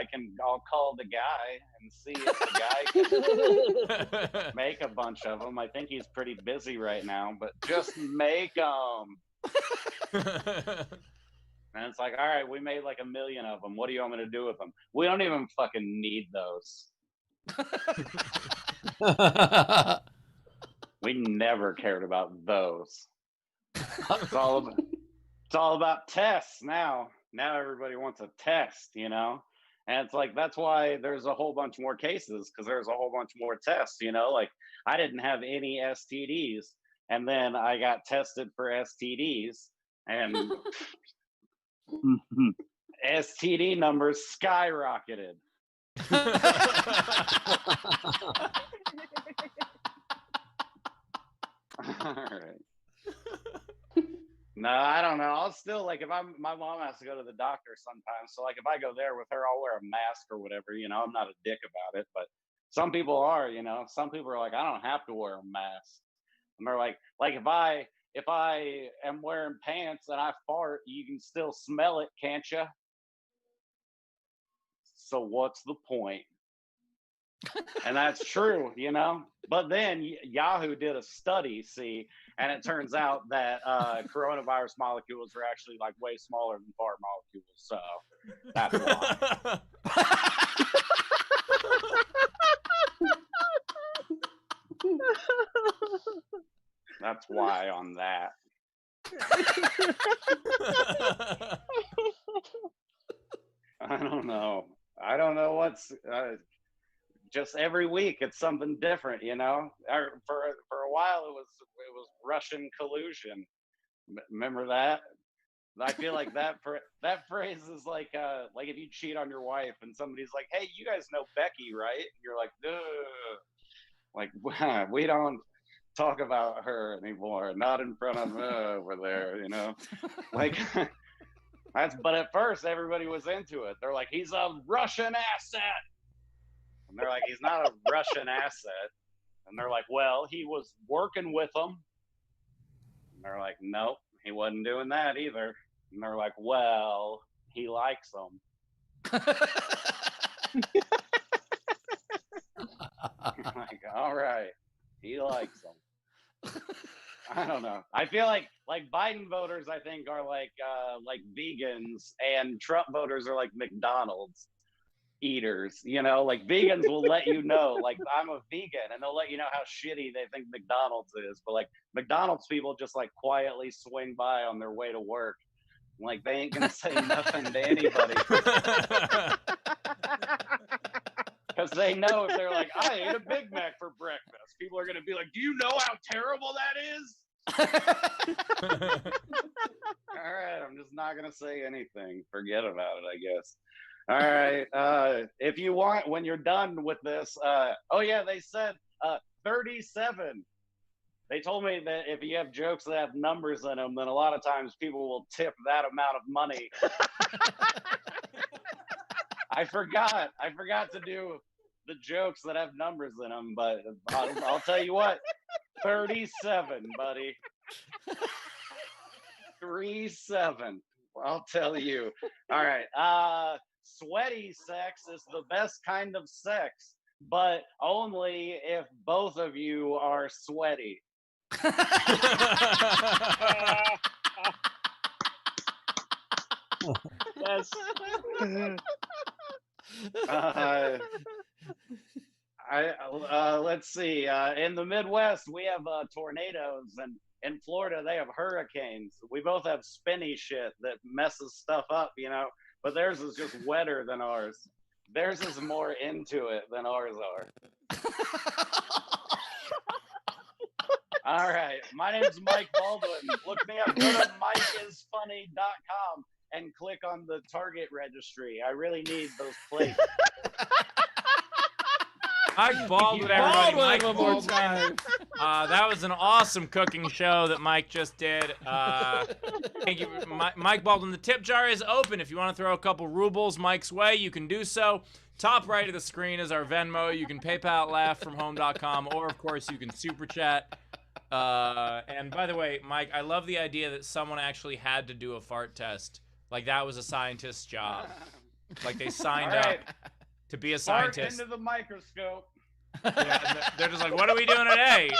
I'll call the guy and see if the guy can make a bunch of them. I think he's pretty busy right now, but just make them. And it's like, all right, we made like 1 million of them. What do you want me to do with them? We don't even fucking need those. We never cared about those. It's all about tests now. Now everybody wants a test, And it's like, that's why there's a whole bunch more cases, because there's a whole bunch more tests, Like, I didn't have any STDs, and then I got tested for STDs, and STD numbers skyrocketed. All right. No, I don't know. I'll still like if my mom has to go to the doctor sometimes. So like if I go there with her, I'll wear a mask or whatever. I'm not a dick about it, but some people are. Some people are like, I don't have to wear a mask, and they're like if I am wearing pants and I fart, you can still smell it, can't you? So what's the point? And that's true, But then Yahoo did a study, and it turns out that coronavirus molecules are actually like way smaller than fart molecules. So that's why. That's why on that. I don't know. What's just every week it's something different, For a while it was Russian collusion. Remember that? I feel like that phrase is like if you cheat on your wife and somebody's like, "Hey, you guys know Becky, right?" And you're like, "Ugh." Like we don't talk about her anymore, not in front of over there, like but at first everybody was into it. They're like, he's a Russian asset, and they're like, he's not a Russian asset, and they're like, well, he was working with them, and they're like, nope, he wasn't doing that either, and they're like, well, he likes them. Like, all right, he likes them. I don't know. I feel like Biden voters, I think, are like vegans, and Trump voters are like McDonald's eaters. Like vegans will let you know, like, I'm a vegan, and they'll let you know how shitty they think McDonald's is. But like McDonald's people just like quietly swing by on their way to work. Like they ain't gonna say nothing to anybody. Because they know if they're like, I ate a Big Mac for breakfast, people are going to be like, do you know how terrible that is? All right, I'm just not going to say anything. Forget about it, I guess. All right. If you want, when you're done with this, oh yeah, they said 37. They told me that if you have jokes that have numbers in them, then a lot of times people will tip that amount of money. I forgot to do the jokes that have numbers in them, but I'll tell you what, 37, buddy. 37. I'll tell you. All right. Sweaty sex is the best kind of sex, but only if both of you are sweaty. Yes. Let's see. In the Midwest, we have tornadoes, and in Florida, they have hurricanes. We both have spinny shit that messes stuff up, but theirs is just wetter than ours. Theirs is more into it than ours are. All right. My name's Mike Baldwin. Look me up. Go to MikeIsFunny.com and click on the Target registry. I really need those plates. Mike Baldwin, everybody. Mike one more Baldwin. time. That was an awesome cooking show that Mike just did. Thank you, Mike Baldwin. The tip jar is open. If you want to throw a couple rubles Mike's way, you can do so. Top right of the screen is our Venmo. You can PayPal at laughfromhome.com, or of course you can super chat. And by the way, Mike, I love the idea that someone actually had to do a fart test. Like that was a scientist's job. Like they signed up to be a scientist. Fart into the microscope. Yeah, they're just like, what are we doing today?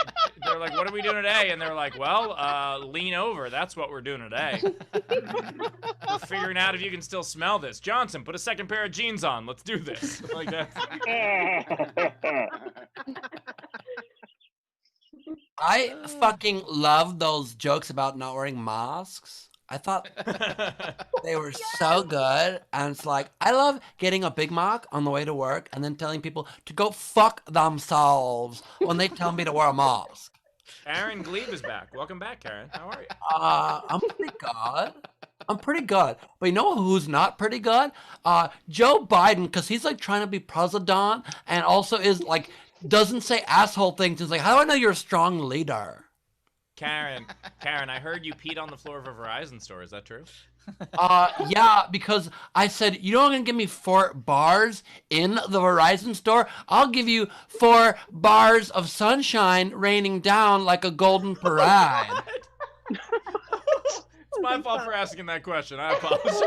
They're like, what are we doing today? And they're like, well, lean over. That's what we're doing today. We're figuring out if you can still smell this. Johnson, put a second pair of jeans on. Let's do this. Like that. I fucking love those jokes about not wearing masks. I thought they were so good. And it's like, I love getting a Big Mac on the way to work and then telling people to go fuck themselves when they tell me to wear a mask. Karen Gleib is back. Welcome back, Karen. How are you? I'm pretty good. I'm pretty good. But you know who's not pretty good? Joe Biden, because he's like trying to be president and also is like doesn't say asshole things. He's like, how do I know you're a strong leader? Karen, I heard you peed on the floor of a Verizon store. Is that true? Yeah, because I said, you don't gonna give me 4 bars in the Verizon store. I'll give you 4 bars of sunshine raining down like a golden parade. It's my fault for asking that question. I apologize.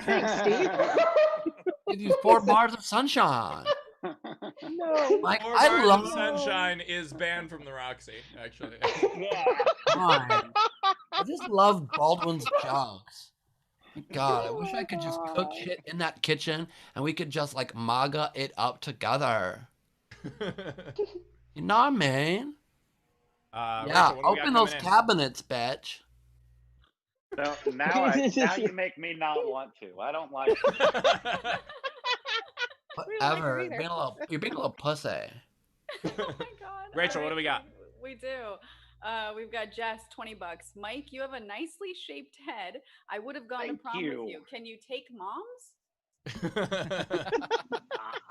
Thanks, Steve. Give you 4 bars of sunshine. No. Like, 4 I Bars love of Sunshine is banned from the Roxy, actually. Yeah. Fine. I just love Baldwin's jokes. God, I wish I could just cook shit in that kitchen and we could just like MAGA it up together. You know what I mean? Rachel, Yeah, what do we got open those coming in? cabinets, bitch. So now you make me not want to. I don't like it. We don't like her Whatever. either. You're being a little pussy. Oh my god. Rachel, what do we got? We do. We've got Jess, $20. Mike, you have a nicely shaped head. I would have gone Thank to prom you. with you. Can you take moms?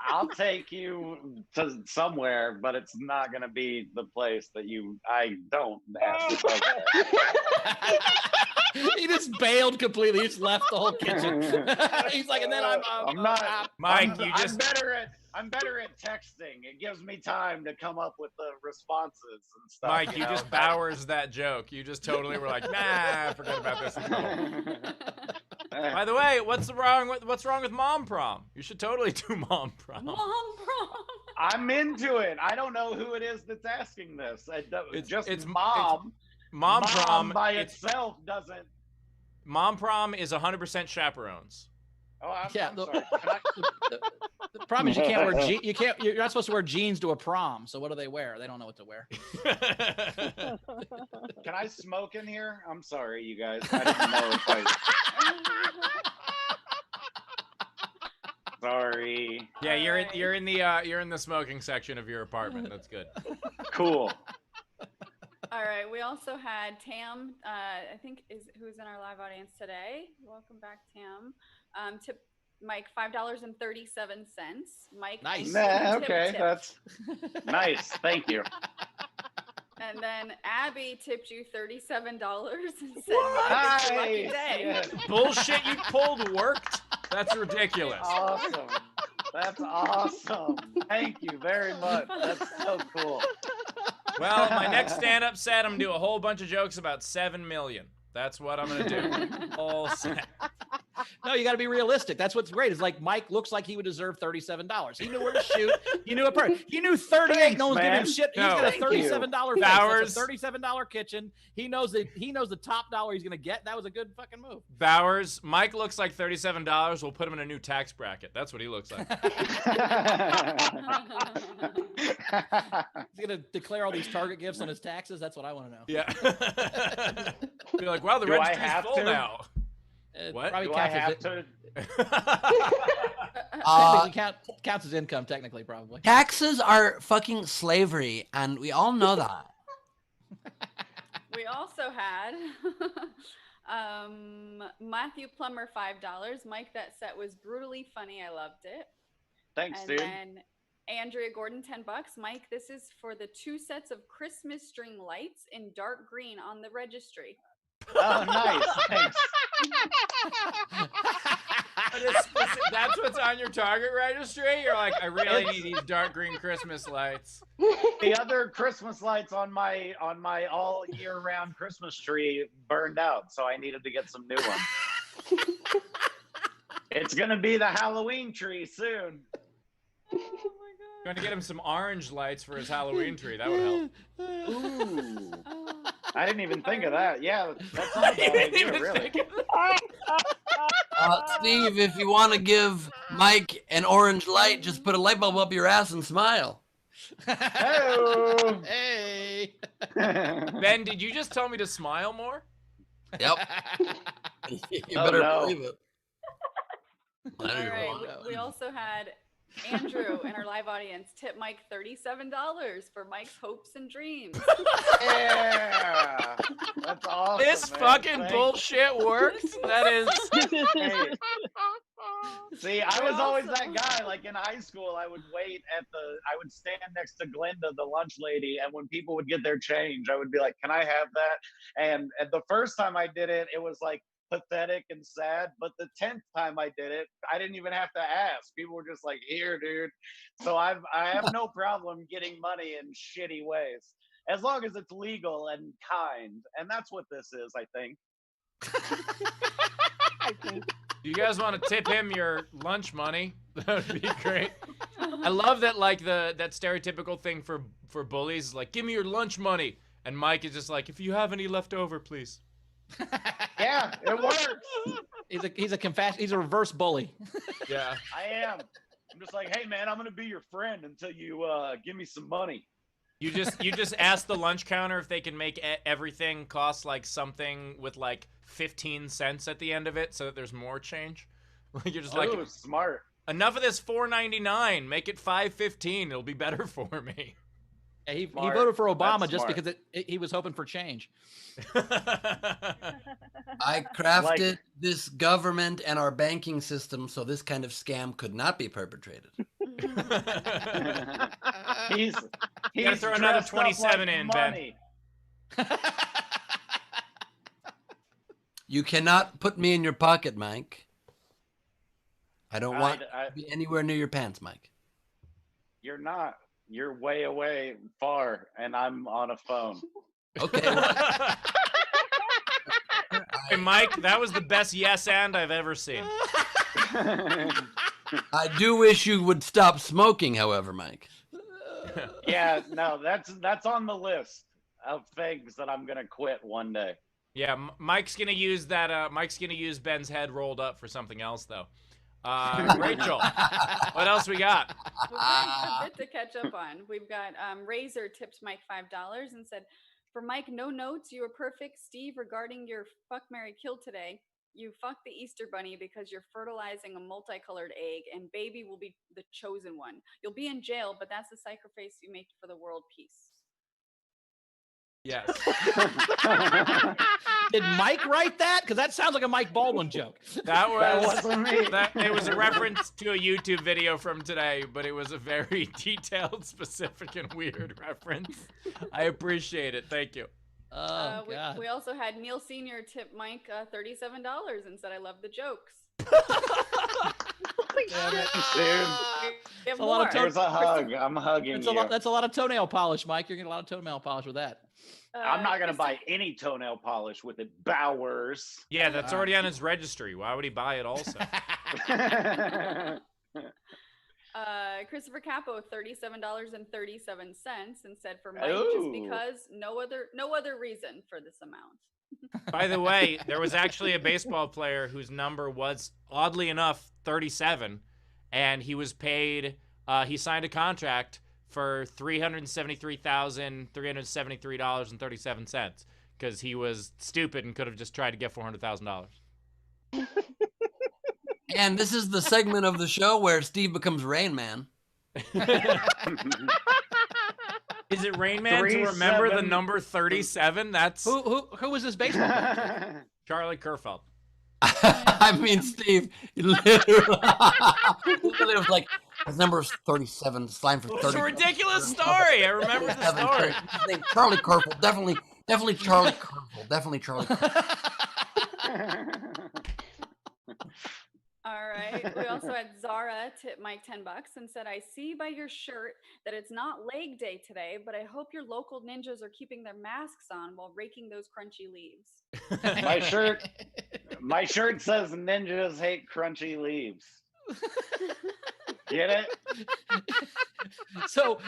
I'll take you to somewhere, but it's not gonna be the place that I don't have to go there. He just bailed completely. He just left the whole kitchen. He's like, and then I'm not. Mike, I'm better at texting. It gives me time to come up with the responses and stuff. Mike, you know? just Bowers that joke. You just totally were like, nah, forget about this. By the way, what's wrong with mom prom? You should totally do mom prom. Mom prom. I'm into it. I don't know who it is that's asking this. It's mom. Mom prom by itself doesn't. Mom prom is 100% chaperones. Oh, I'm Yeah, sorry. the problem is you can't wear you're not supposed to wear jeans to a prom. So what do they wear? They don't know what to wear. Can I smoke in here? I'm sorry, you guys. I didn't know if I. Sorry. Yeah, you're in the smoking section of your apartment. That's good. Cool. All right. We also had Tam, I think who's in our live audience today. Welcome back, Tam. Tip Mike $5.37. Mike. Nice. Okay, tip. that's nice. Thank you. And then Abby tipped you $37 and said, Mike, it's your lucky Nice. day. Yes. Bullshit you pulled worked? That's ridiculous. Awesome. That's awesome. Thank you very much. That's so cool. Well, my next stand-up set, I'm gonna do a whole bunch of jokes about 7 million. That's what I'm gonna do. All set. No, you got to be realistic. That's what's great. Is like Mike looks like he would deserve $37. He knew where to shoot. He knew a part. He knew 38. Thanks, No one's giving him man. shit. He's No. got a Thank you. $37 face. Bowers. That's a $37 kitchen. He knows the top dollar he's gonna get. That was a good fucking move. Bowers, Mike looks like $37. We'll put him in a new tax bracket. That's what he looks like. He's gonna declare all these Target gifts on his taxes. That's what I want to know. Yeah. Be like, wow, the Do I registry's have full to? now. What? Probably Do I counts have as to? counts as income technically, probably. Taxes are fucking slavery, and we all know that. We also had Matthew Plummer $5. Mike, that set was brutally funny. I loved it. Thanks, And dude. then Andrea Gordon $10. Mike, this is for the 2 sets of Christmas string lights in dark green on the registry. Oh, nice. Thanks. That's what's on your Target registry? You're like, I really need these dark green Christmas lights. The other Christmas lights on my all year round Christmas tree burned out, so I needed to get some new ones. It's gonna be the Halloween tree soon. Going to get him some orange lights for his Halloween tree. That would help. Ooh. Oh. I didn't even think of that. Yeah, that's not a bad idea, really. Steve, if you want to give Mike an orange light, just put a light bulb up your ass and smile. Hello. Hey. Ben, did you just tell me to smile more? Yep. You Oh, better no. believe it. All right. We also had Andrew in our live audience, tip Mike $37 for Mike's hopes and dreams. Yeah, that's awesome. This man. fucking Thank- bullshit worked. That is. Hey. See, I was always that Awesome. guy. Like in high school, I would stand next to Glinda, the lunch lady, and when people would get their change, I would be like, "Can I have that?" And the first time I did it, it was like pathetic and sad. But the 10th time I did it, I didn't even have to ask. People were just like, "Here, dude." So I have no problem getting money in shitty ways, as long as it's legal and kind. And that's what this is, I think. I think. You guys want to tip him your lunch money? That would be great. I love that, like that stereotypical thing for bullies is like, give me your lunch money, and Mike is just like, if you have any left over, please. Yeah, it works. He's a reverse bully. Yeah. I am. I'm just like, hey man, I'm gonna be your friend until you give me some money. You just ask the lunch counter if they can make everything cost like something with like 15 cents at the end of it, so that there's more change. Like you're just like, Ooh, smart. enough of this $4.99, make it $5.15. It'll be better for me. Yeah, he Smart. voted for Obama That's just smart. because he was hoping for change. I crafted this government and our banking system so this kind of scam could not be perpetrated. He's Gotta throw another dressed up 27 like in, Ben. money. You cannot put me in your pocket, Mike. I don't want I- to be anywhere near your pants, Mike. You're not. You're way away, far, and I'm on a phone. Okay. well, Hey, Mike, that was the best yes and I've ever seen. I do wish you would stop smoking, however, Mike. Yeah, no, that's on the list of things that I'm gonna quit one day. Yeah, Mike's gonna use that. Mike's gonna use Ben's head rolled up for something else, though. Rachel, what else we got? We've got a bit to catch up on. We've got Razor tipped Mike $5 and said, for Mike, no notes. You were perfect. Steve, regarding your fuck, marry, kill today, you fuck the Easter bunny because you're fertilizing a multicolored egg, and baby will be the chosen one. You'll be in jail, but that's the sacrifice you make for the world peace. Yes. Did Mike write that? Because that sounds like a Mike Baldwin joke. That wasn't me. It was a reference to a YouTube video from today, but it was a very detailed, specific, and weird reference. I appreciate it. Thank you. Oh, God. We also had Neil Sr. tip Mike $37 and said, I love the jokes. Damn it. Dude, We have a lot of more. there's a hug. I'm hugging you. That's a lot of toenail polish, Mike. You're getting a lot of toenail polish with that. I'm not gonna Christopher- buy any toenail polish with it. Bowers. Yeah, that's already on his registry. Why would he buy it also? Christopher Capo, $37.37, and said for Mike, just Ooh. because no other reason for this amount. By the way, there was actually a baseball player whose number was, oddly enough, 37, and he was paid, he signed a contract for $373,373.37 because he was stupid and could have just tried to get $400,000. And this is the segment of the show where Steve becomes Rain Man. Is it Rain Man to remember the number 37? That's Who was this baseball player? Charlie Kerfeld. I mean, Steve, he literally was like, his number is 37, signed for 30. It's a ridiculous story. I remember the story. His name, Charlie Kerfel. Definitely Charlie Kerfel. Definitely Charlie Kerfel. All right. We also had Zara tip Mike $10 and said, I see by your shirt that it's not leg day today, but I hope your local ninjas are keeping their masks on while raking those crunchy leaves. My shirt says ninjas hate crunchy leaves. Get it? So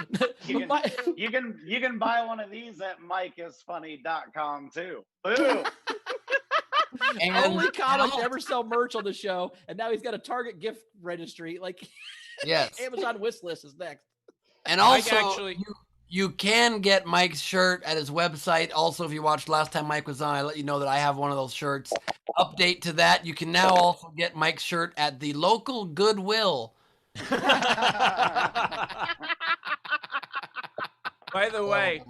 You my- can buy one of these at mikeisfunny.com too. Boo! And only comic to ever sell merch on the show, and now he's got a Target gift registry. Like, yes. Amazon wish list is next. And Mike also, actually- you can get Mike's shirt at his website. Also, if you watched last time Mike was on, I let you know that I have one of those shirts. Update to that, you can now also get Mike's shirt at the local Goodwill By the way,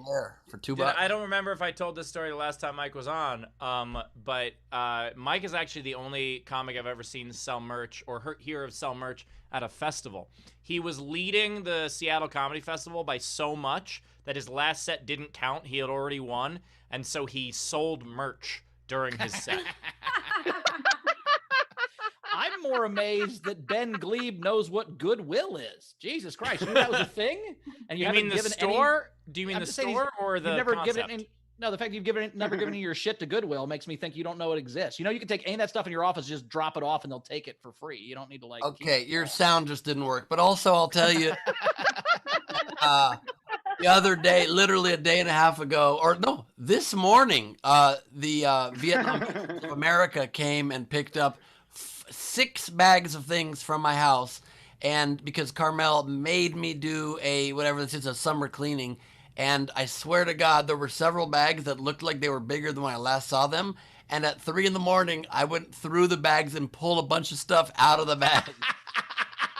for $2. I don't remember if I told this story the last time Mike was on, but Mike is actually the only comic I've ever seen sell merch or hear of sell merch at a festival. He was leading the Seattle Comedy Festival by so much that his last set didn't count. He had already won, and so he sold merch during his set. I'm more amazed that Ben Gleib knows what Goodwill is. Jesus Christ, you knew that was a thing? And you mean the store? Do you mean the store or the never concept? given no, the fact you've never given your shit to Goodwill makes me think you don't know it exists. You know, you can take any of that stuff in your office, just drop it off, and they'll take it for free. You don't need to like. Okay, your sound just didn't work. But also, I'll tell you, the other day, literally a day and a half ago, or no, this morning, the Vietnam of America came and picked up 6 bags of things from my house, and because Carmel made me do a summer cleaning, and I swear to God, there were several bags that looked like they were bigger than when I last saw them. And at 3 a.m, I went through the bags and pulled a bunch of stuff out of the bag.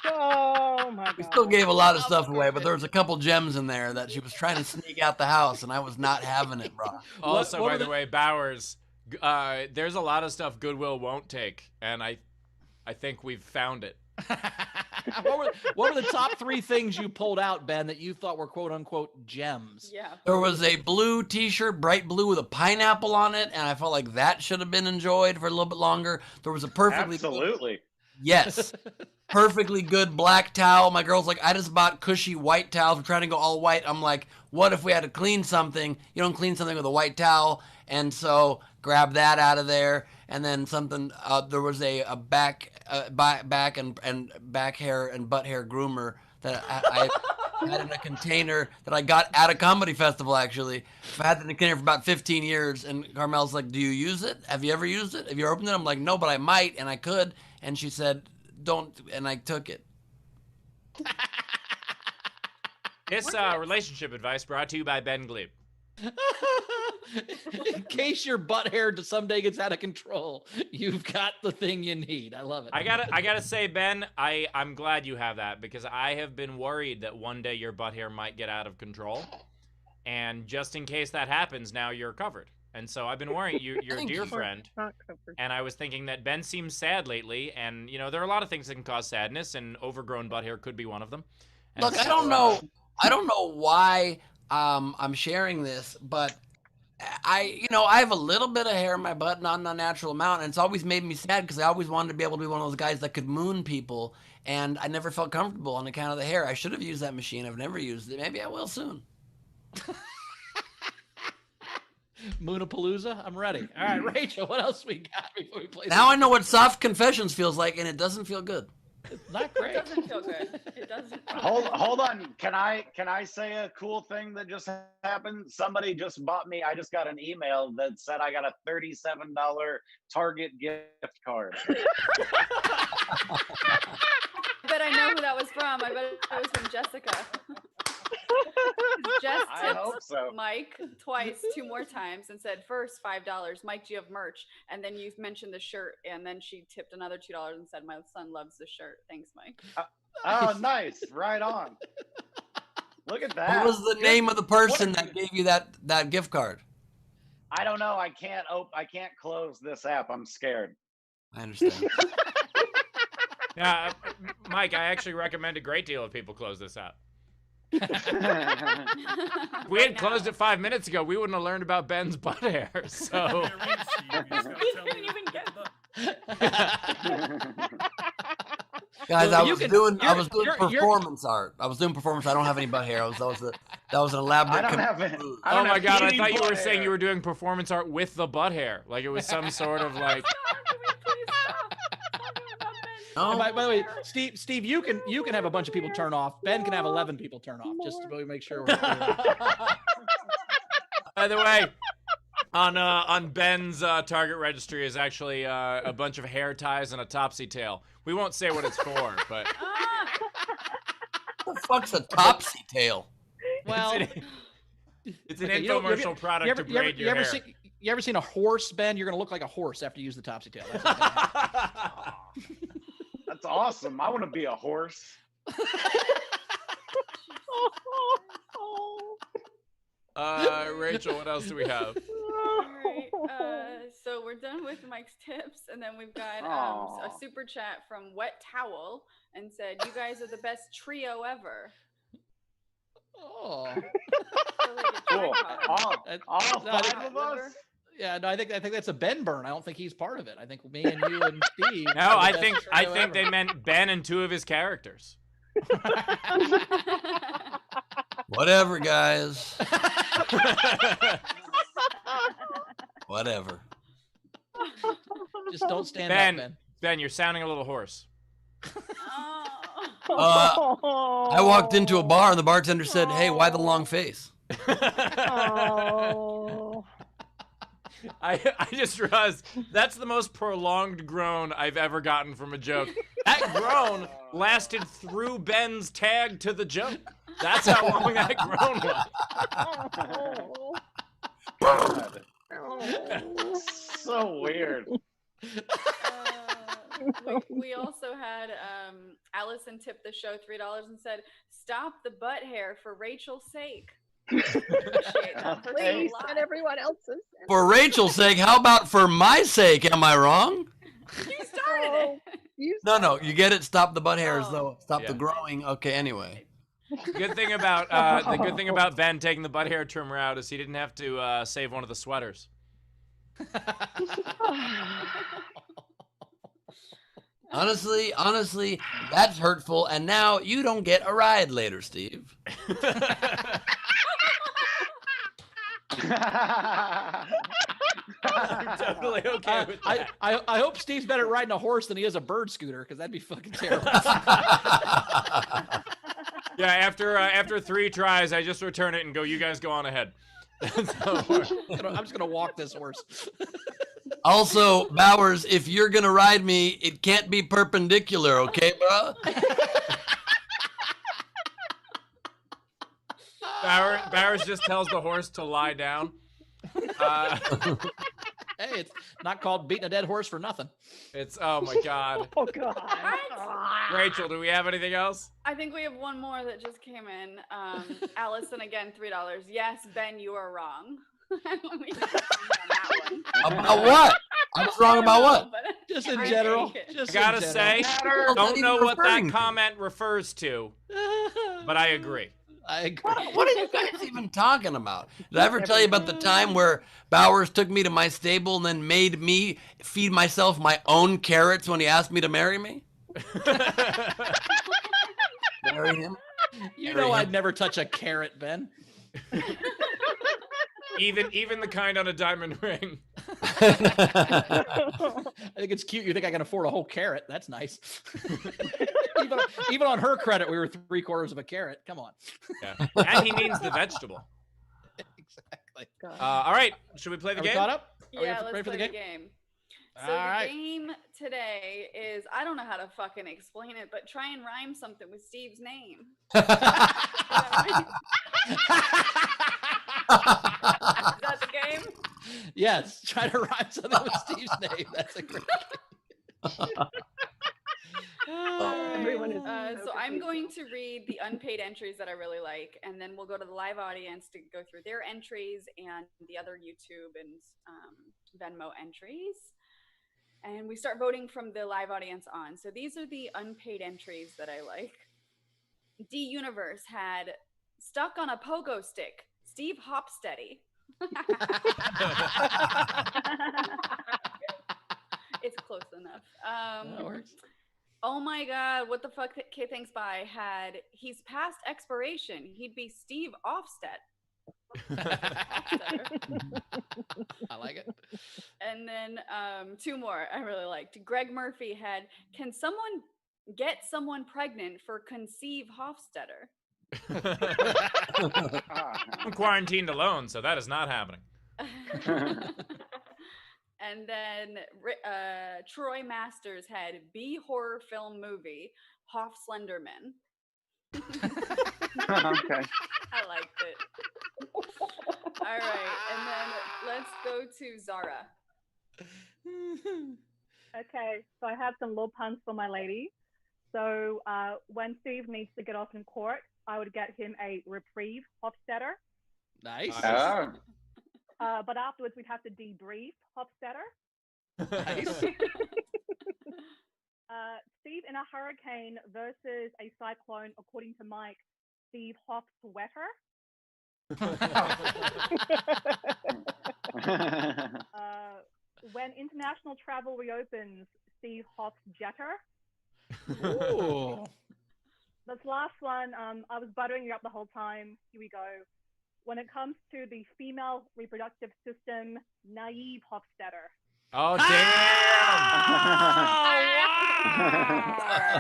Oh my God. We still gave a lot of stuff away, but there was a couple gems in there that she was trying to sneak out the house, and I was not having it, bro. Also, by the way, Bowers, there's a lot of stuff Goodwill won't take, and I think we've found it. What were the top 3 things you pulled out, Ben, that you thought were quote unquote gems? Yeah. There was a blue t-shirt, bright blue with a pineapple on it, and I felt like that should have been enjoyed for a little bit longer. There was a Absolutely. Yes. Perfectly good black towel. My girl's like, I just bought cushy white towels. We're trying to go all white. I'm like, what if we had to clean something? You don't clean something with a white towel. And so grab that out of there. And then something, there was a back and back hair and butt hair groomer that I had in a container that I got at a comedy festival, actually. I had it in a container for about 15 years. And Carmel's like, do you use it? Have you ever used it? Have you opened it? I'm like, no, but I might, and I could. And she said, don't, and I took it. This relationship advice brought to you by Ben Gleib. In case your butt hair someday gets out of control, you've got the thing you need. I love it. I gotta say, Ben, I'm glad you have that, because I have been worried that one day your butt hair might get out of control, and just in case that happens, now you're covered. And so I've been worrying. You're a dear friend, and I was thinking that Ben seems sad lately, and there are a lot of things that can cause sadness, and overgrown butt hair could be one of them. And Look, I don't know why I'm sharing this, but I have a little bit of hair in my butt, not an unnatural amount, and it's always made me sad because I always wanted to be able to be one of those guys that could moon people, and I never felt comfortable on account of the hair. I should have used that machine. I've never used it. Maybe I will soon. Moonapalooza, I'm ready. All right, Rachel, what else we got before we play? Now I know what soft confessions feels like, and it doesn't feel good. It's not great. It doesn't feel good. It doesn't. Hold on. Can I say a cool thing that just happened? Somebody just bought me. I just got an email that said I got a $37 Target gift card. I bet I know who that was from. I bet it was from Jessica. Jess I tipped hope so. Mike twice, 2 more times, and said, first $5, Mike, do you have merch? And then you mentioned the shirt, and then she tipped another $2 and said, my son loves the shirt. Thanks, Mike. Oh, nice. Right on. Look at that. What was the name of the person that gave you that gift card? I don't know. I can't close this app. I'm scared. I understand. Yeah, Mike, I actually recommend a great deal of people close this app. If we had closed it 5 minutes ago, we wouldn't have learned about Ben's butt hair. So He didn't even get Guys, Well, I was doing performance art. I was doing performance. I don't have any butt hair. That was an elaborate. I don't have it. oh my God, I thought you were saying you were doing performance art with the butt hair. Like it was some sort of like. No. By the way, Steve, you can have a bunch of people turn off. Ben can have 11 people turn off, just to make sure we're clear. By the way, on Ben's target registry is actually a bunch of hair ties and a topsy tail. We won't say what it's for, but What the fuck's a topsy tail? Well, it's an okay, infomercial product to braid your hair. You ever seen a horse, Ben? You're gonna look like a horse after you use the topsy tail. That's what's gonna happen. That's awesome. I want to be a horse. Rachel, what else do we have? All right. So we're done with Mike's tips, and then we've got a super chat from Wet Towel, and said, "You guys are the best trio ever." Oh. Cool. All five of us? Yeah, no, I think that's a Ben burn. I don't think he's part of it. I think me and you and Steve. No, I think they meant Ben and two of his characters. Whatever, guys. Whatever. Just don't stand Ben, up, Ben. Ben, you're sounding a little hoarse. I walked into a bar and the bartender said, "Hey, why the long face?" I just realized that's the most prolonged groan I've ever gotten from a joke. That groan lasted through Ben's tag to the joke. That's how long that groan was. So weird. We also had Allison tip the show $3 and said, "Stop the butt hair for Rachel's sake." Appreciate that. Please, and everyone else's. For Rachel's sake, how about for my sake? Am I wrong? You started it. No, you get it. Stop the butt hairs, though. Stop the growing. Okay, anyway. The good thing about Ben taking the butt hair trimmer out is he didn't have to save one of the sweaters. Honestly, that's hurtful. And now you don't get a ride later, Steve. I'm totally okay with that. I hope Steve's better at riding a horse than he is a bird scooter, because that'd be fucking terrible. Yeah, after 3 tries, I just return it and go, "You guys go on ahead." I'm just gonna walk this horse. Also, Bowers, if you're gonna ride me, it can't be perpendicular, okay, bro? Bowers just tells the horse to lie down. Hey, it's not called beating a dead horse for nothing. It's oh my god. Oh god. Rachel, do we have anything else? I think we have one more that just came in. Allison again, $3. Yes, Ben, you are wrong. Let me just on that one. About what? I was wrong about what? Just in general. I gotta say, don't know what that comment refers to, but I agree. I agree. What are you guys even talking about? Did I ever tell you about the time where Bowers took me to my stable and then made me feed myself my own carrots when he asked me to marry me? Marry him? You know I'd never touch a carrot, Ben. Even the kind on a diamond ring. I think it's cute. You think I can afford a whole carrot? That's nice. even on her credit, we were 3/4 of a carrot. Come on. Yeah. And he means the vegetable. Exactly. All right. Should we play the Are game? we caught up? Yeah, let's play the game. So the game today is, I don't know how to fucking explain it, but try and rhyme something with Steve's name. Is that the game? Yes. Try to rhyme something with Steve's name. That's a great game. Everyone is So I'm going to read the unpaid entries that I really like, and then we'll go to the live audience to go through their entries and the other YouTube and Venmo entries. And we start voting from the live audience on. So these are the unpaid entries that I like. D Universe had "stuck on a pogo stick, Steve Hofstetter." It's close enough. That works. Oh my god, what the fuck? K Thanks Bye had "he's past expiration, he'd be Steve Hofstetter." I like it. And then 2 more I really liked. Greg Murphy had "can someone get someone pregnant for conceive Hofstetter?" I'm quarantined alone, so that is not happening. And then Troy Masters had "B horror film movie Hoff Slenderman." Okay. I liked it. All right, and then let's go to Zara. Okay, so I have some little puns for my lady. So when Steve needs to get off in court, I would get him a reprieve Hofstetter. Nice. Oh. But afterwards, we'd have to debrief Hofstetter. Nice. Steve in a hurricane versus a cyclone, according to Mike, Steve Hofswetter. When international travel reopens, Steve Hofsjetter. Ooh. This last one, I was buttering you up the whole time. Here we go. When it comes to the female reproductive system, naive Hofstetter. Oh, damn!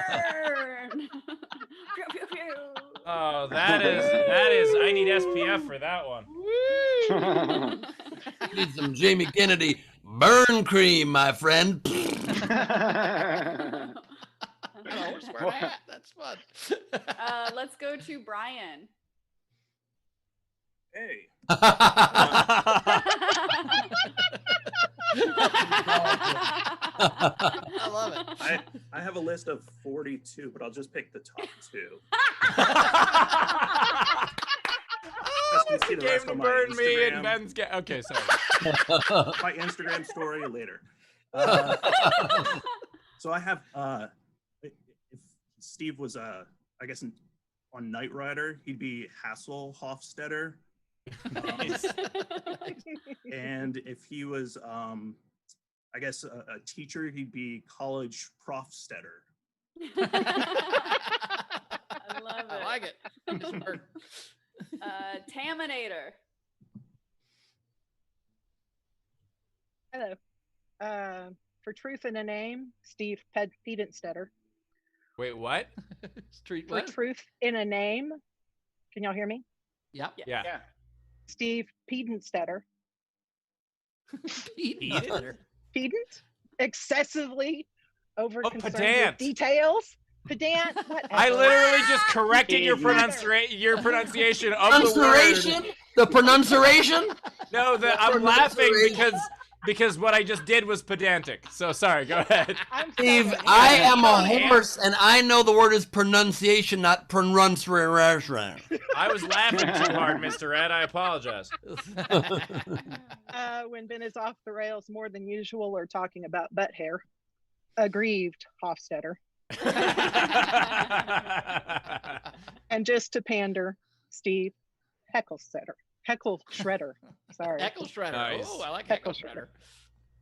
Burn. Pew, pew, pew. Oh, that is. I need SPF for that one. Need some Jamie Kennedy burn cream, my friend. Oh, smart hat. That's fun. Let's go to Brian. Hey. I love it. I have a list of 42, but I'll just pick the top 2. You see the Game rest to on my burn me and Instagram. Ben's okay, sorry. My Instagram story later. So I have if Steve was I guess on Knight Rider, he'd be Hassel Hofstetter. And if he was I guess a teacher, he'd be College Profstetter. I love it. I like it. Taminator. Hello. For truth in a name, Steve Pedenstetter. Wait, what? Street For what? truth in a name, can y'all hear me? Yep. Yeah. Steve Pedenstetter. Pedenstetter. Pedant? Excessively over concerned pedant. with details. Pedant. Whatever. I literally just corrected your pronunciation of the Pronunciation? word. The pronunciation? No, I'm laughing because what I just did was pedantic. So sorry, go ahead. Steve, I am a horse, and I know the word is pronunciation, not pronunciation. I was laughing too hard, Mr. Ed. I apologize. When Ben is off the rails more than usual or talking about butt hair. Aggrieved Hofstetter. And just to pander, Steve Hecklesetter. Heckle Shredder. Sorry. Heckle Shredder. Nice. Oh, I like Heckle Shredder.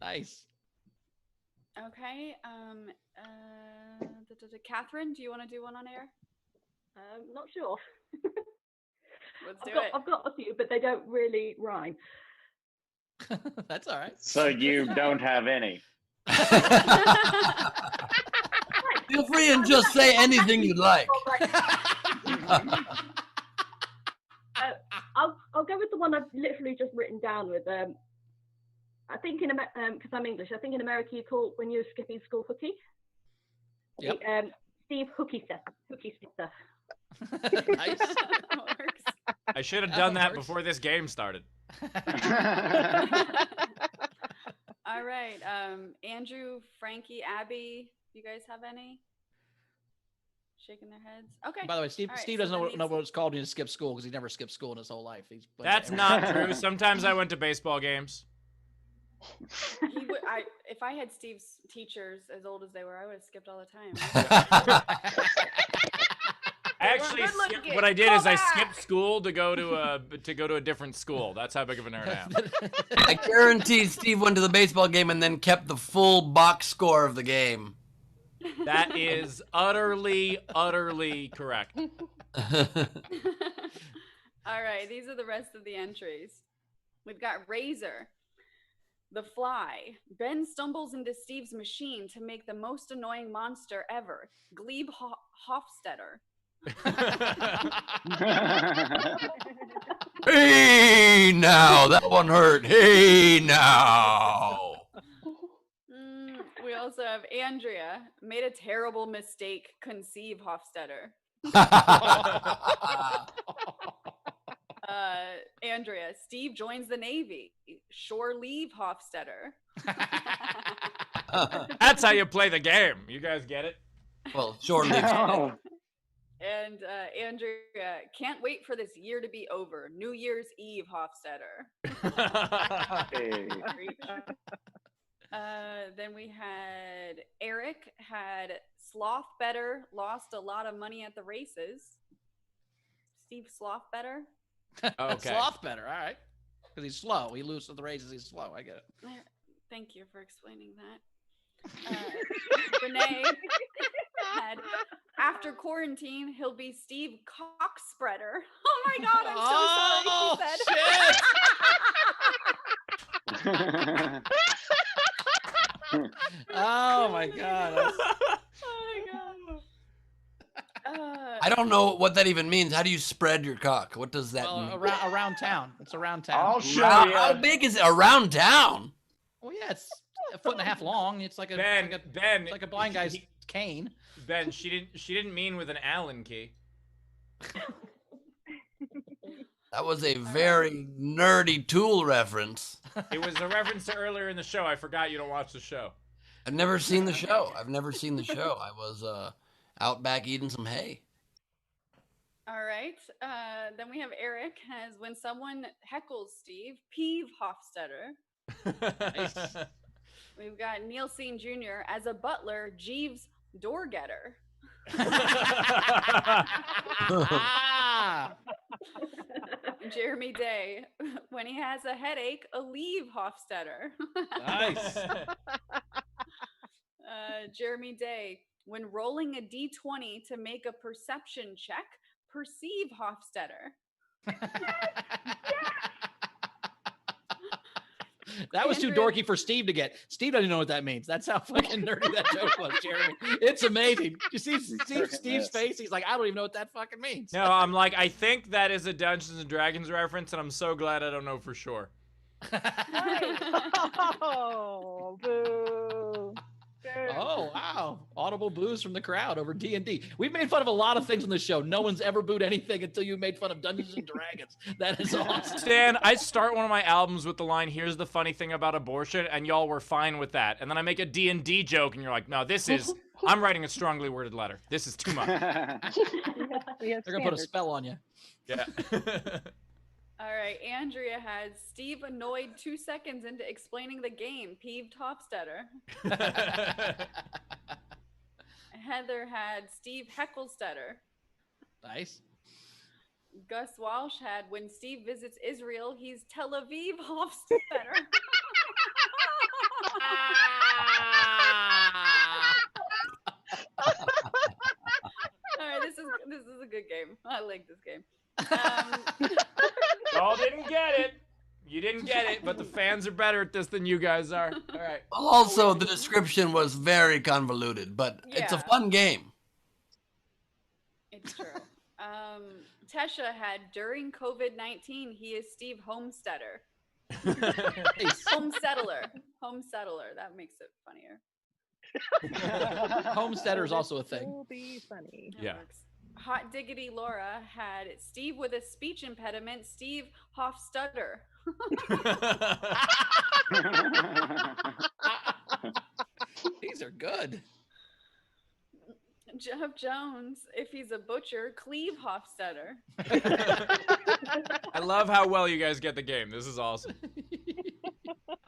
Nice. Okay. Catherine, do you want to do one on air? Not sure. Let's do it. I've got a few, but they don't really rhyme. That's all right. So you don't have any. Feel free and just say anything you'd like. I'll go with the one I've literally just written down with. I think because I'm English, I think in America you call when you're skipping school hooky. Yep. Steve Hooky Sitter. Nice. I should have done that before this game started. All right. Andrew, Frankie, Abby, you guys have any? Shaking their heads. Okay. By the way, Steve All right, Steve so doesn't that know means- what it's called when you skip school because he never skipped school in his whole life. That's not true. Sometimes I went to baseball games. If I had Steve's teachers as old as they were, I would have skipped all the time. Actually, what I did is I skipped school to go to a different school. That's how big of a nerd I am. I guarantee Steve went to the baseball game and then kept the full box score of the game. That is utterly correct. All right, these are the rest of the entries. We've got Razor, The Fly. Ben stumbles into Steve's machine to make the most annoying monster ever. Gleib Hofstetter. Hey now, that one hurt. Hey now. We also have Andrea, made a terrible mistake, conceive Hofstetter. Andrea, Steve joins the Navy, shore leave Hofstetter. That's how you play the game. You guys get it? Well, short leave. Oh, And Andrea, can't wait for this year to be over. New Year's Eve, Hofstetter. hey. Then we had Eric had Sloth Better, lost a lot of money at the races. Steve Sloth Better. Okay. Sloth better. All right. Because he's slow. He loses at the races. He's slow. I get it. Thank you for explaining that. Renee had, after quarantine, he'll be Steve Cockspreader. Oh my God, I'm so sorry, she said. Shit. Oh my God. Oh my God. I don't know what that even means. How do you spread your cock? What does that mean? Around town. It's around town. I'll show you. How big is it? Around town? Well, yeah, it's 1.5 feet long. It's like a Ben, it's like a blind guy's cane. Ben, she didn't mean with an Allen key. That was a very nerdy Tool reference. It was a reference to earlier in the show. I forgot you don't watch the show. I've never seen the show. I was out back eating some hay. All right. Then we have Eric has when someone heckles Steve, peeve Hofstetter. We've got Neil Scene Jr. as a butler, Jeeves door getter. Jeremy Day, when he has a headache, a leave Hofstetter. Nice. Jeremy Day, when rolling a d20 to make a perception check, perceive Hofstetter. That was too dorky for Steve to get. Steve doesn't know what that means. That's how fucking nerdy that joke was, Jeremy. It's amazing. You see Steve's face? He's like, I don't even know what that fucking means. No, I'm like, I think that is a Dungeons and Dragons reference, and I'm so glad I don't know for sure. Oh, boo. Oh, wow. Audible boos from the crowd over D&D. We've made fun of a lot of things on this show. No one's ever booed anything until you made fun of Dungeons and Dragons. That is awesome. Stan, I start one of my albums with the line, here's the funny thing about abortion, and y'all were fine with that. And then I make a D&D joke, and you're like, no, I'm writing a strongly worded letter. This is too much. They're going to put a spell on you. Yeah. All right, Andrea had Steve annoyed 2 seconds into explaining the game, peeved Hofstetter. Heather had Steve Heckelstetter. Nice. Gus Walsh had when Steve visits Israel, he's Tel Aviv Hofstetter. All right, this is a good game. I like this game. Y'all didn't get it. You didn't get it, but the fans are better at this than you guys are. All right. Also, the description was very convoluted, but it's a fun game. It's true. Tesha had during COVID-19, he is Steve Homestetter. Homesettler. Homesettler. That makes it funnier. Homesteader is also a thing. Will be funny. Yeah. Hot Diggity Laura had Steve with a speech impediment, Steve Hofstetter. These are good. Jeff Jones, if he's a butcher, Cleve Hofstetter. I love how well you guys get the game. This is awesome.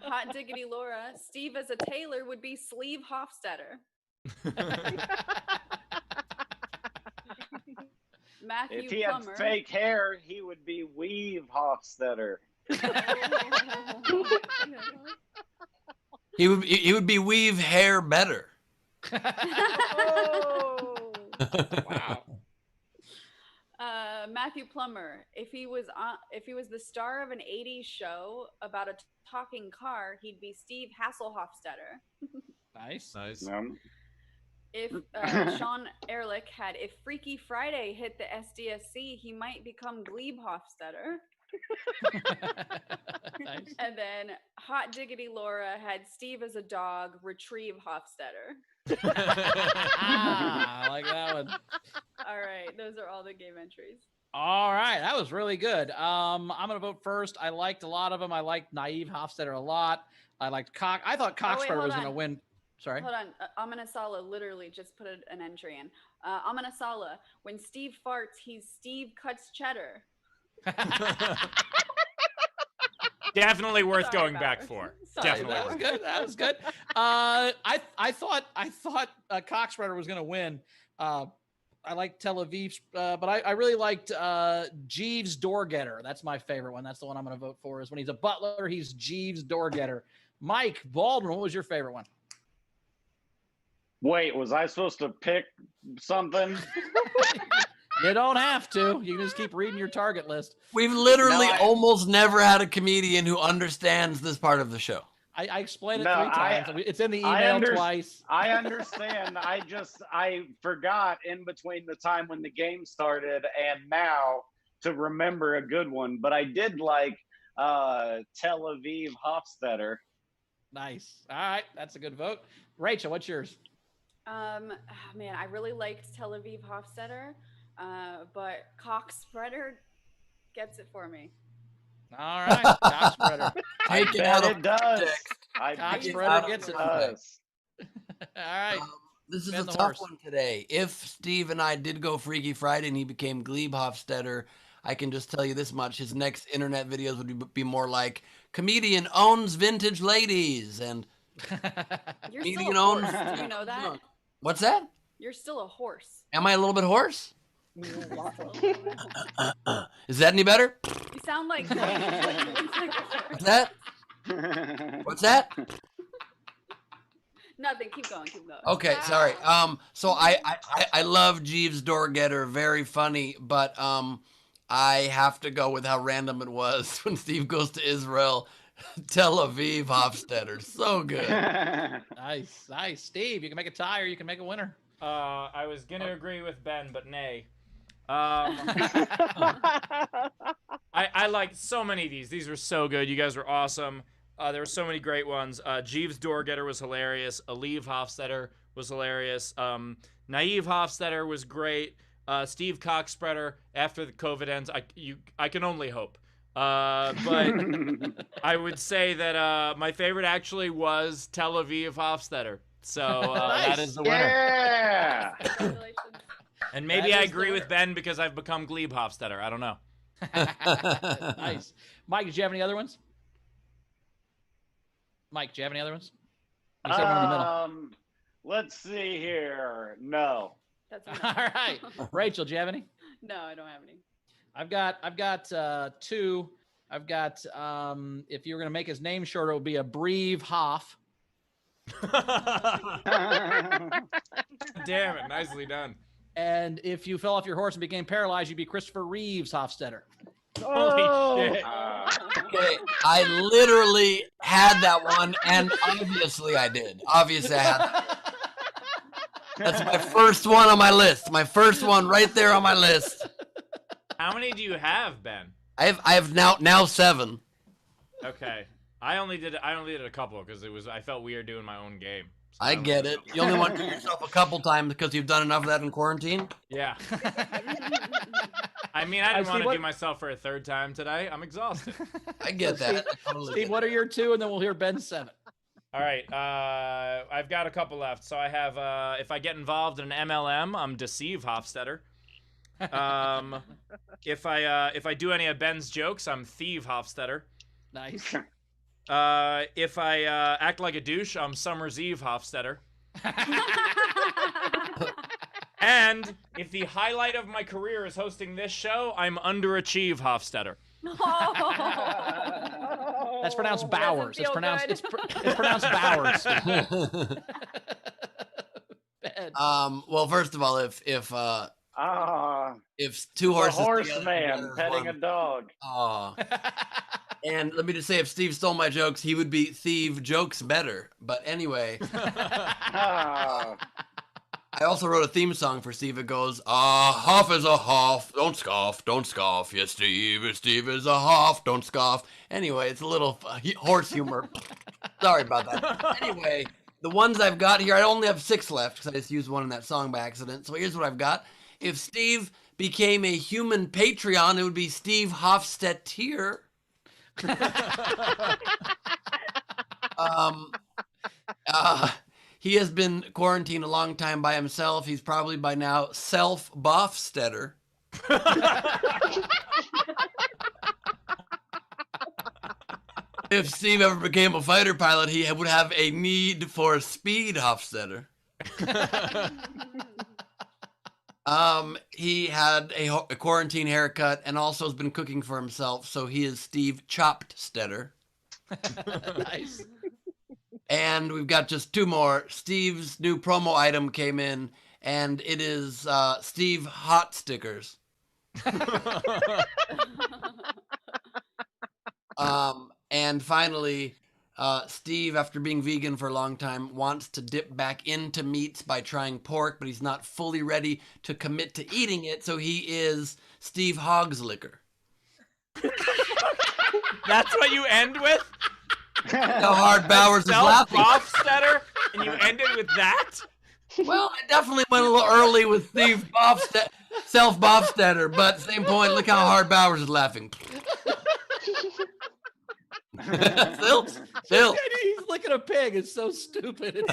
Hot Diggity Laura, Steve as a tailor would be Sleeve Hofstetter. Matthew If he had Plummer. fake hair, he would be Weave Hofstetter. He would be weave hair better. Oh. Wow. Matthew Plummer, if he was the star of an 80s show about a talking car, he'd be Steve Hasselhofstetter. Nice. If Sean Ehrlich had, if Freaky Friday hit the SDSC, he might become Gleib Hofstetter. Nice. And then Hot Diggity Laura had Steve as a dog, retrieve Hofstetter. I like that one. All right, those are all the game entries. All right, that was really good. I'm gonna vote first. I liked a lot of them. I liked Naive Hofstetter a lot. I liked Cock. I thought Cockspreader was gonna win. Sorry. Hold on. Amenasala literally just put an entry in. Amenasala, when Steve farts, he's Steve cuts cheddar. Definitely worth Sorry, going back Bowers. for. Sorry, Definitely. That was Bowers. good. That was good. I thought Cockspreader was going to win. I like Tel Aviv, but I really liked Jeeves Door Getter. That's my favorite one. That's the one I'm going to vote for. Is when he's a butler, he's Jeeves Door Getter. Mike Baldwin, what was your favorite one? Wait, was I supposed to pick something? You don't have to. You can just keep reading your target list. We've literally No, almost never had a comedian who understands this part of the show. I explained it No, 3 times. It's in the email twice. I understand. I forgot in between the time when the game started and now to remember a good one. But I did like Tel Aviv Hofstetter. Nice. All right, that's a good vote. Rachel, what's yours? Man, I really liked Tel Aviv Hofstetter, but Cockspreader gets it for me. All right, Cockspreader. I Take it out bet of it does. context. I Cockspreader bet it out of gets it. does. All right. This is Ben a the tough horse. one today. If Steve and I did go Freaky Friday and he became Gleib Hofstetter, I can just tell you this much. His next internet videos would be more like, comedian owns vintage ladies. And You're comedian still a horse. owns... Do you know that? What's that? You're still a horse. Am I a little bit hoarse? Is that any better? You sound like. What's that? What's that? Nothing. Keep going. Keep going. Okay, sorry. So I love Jeeves Door Getter, very funny, but I have to go with how random it was when Steve goes to Israel. Tel Aviv Hofstetter, so good. Nice. Steve, you can make a tie or you can make a winner. I was gonna agree with Ben, but nay. I liked so many of these. These were so good. You guys were awesome. There were so many great ones. Jeeves Door Getter was hilarious. Aliv Hofstetter was hilarious. Naive Hofstetter was great. Steve Cockspreader, after the COVID ends, I can only hope. But I would say that my favorite actually was Tel Aviv Hofstetter. So Nice. that is the winner. Yeah. Congratulations. And maybe That I is the agree with winner. Ben because I've become Gleib Hofstetter. I don't know. Nice. Mike, did you have any other ones? Mike, do you have any other ones? You said one in the middle. Let's see here. No. That's All right. Rachel, do you have any? No, I don't have any. I've got 2. I've got if you were gonna make his name shorter, it would be a Breve Hoff. Damn it. Nicely done. And if you fell off your horse and became paralyzed, you'd be Christopher Reeves Hofstetter. Holy shit. Okay, I literally had that one, and obviously I did. Obviously I had that. That's my first one on my list. My first one right there on my list. How many do you have, Ben? I have now 7. Okay. I only did a couple because I felt weird doing my own game. So I get it. You only want to do yourself a couple times because you've done enough of that in quarantine. Yeah. I mean, I didn't want Steve, to do myself for a 3rd time today. I'm exhausted. I get that. I totally Steve, get what are your 2? And then we'll hear Ben's 7. All right. I've got a couple left. So I have if I get involved in an MLM, I'm Deceive Hofstetter. If I do any of Ben's jokes, I'm Thieve Hofstetter. Nice. If I act like a douche, I'm Summer's Eve Hofstetter. And if the highlight of my career is hosting this show, I'm Underachieve Hofstetter. That's pronounced Bowers. It's feel pronounced good. it's pronounced Bowers. Ben. Well, first of all, if 2 A horses horse together man together is petting a one. dog. Aw. And let me just say, if Steve stole my jokes, he would be Thieve Jokes Better. But anyway, Ah. I also wrote a theme song for Steve. It goes, Hoff is a Hoff, don't scoff. Yes, Steve is a Hoff, don't scoff. Anyway, it's a little horse humor. Sorry about that. Anyway, the ones I've got here, I only have 6 left because I just used one in that song by accident. So here's what I've got. If Steve became a human Patreon, it would be Steve Hofstetter. He has been quarantined a long time by himself. He's probably by now Hofstetter. If Steve ever became a fighter pilot, he would have a need for speed, Hofstetter. He had a quarantine haircut and also has been cooking for himself, so he is Steve Choppedstetter. Nice. And we've got just two more. Steve's new promo item came in, and it is Steve Hot Stickers. And finally, Steve, after being vegan for a long time, wants to dip back into meats by trying pork, but he's not fully ready to commit to eating it, so he is Steve Hogslicker. That's what you end with? How hard Bowers is laughing. Hofstetter, and you ended with that? Well, I definitely went a little early with Steve Self-Bofstetter, but same point, look how hard Bowers is laughing. Still. He's licking a pig. It's so stupid. There's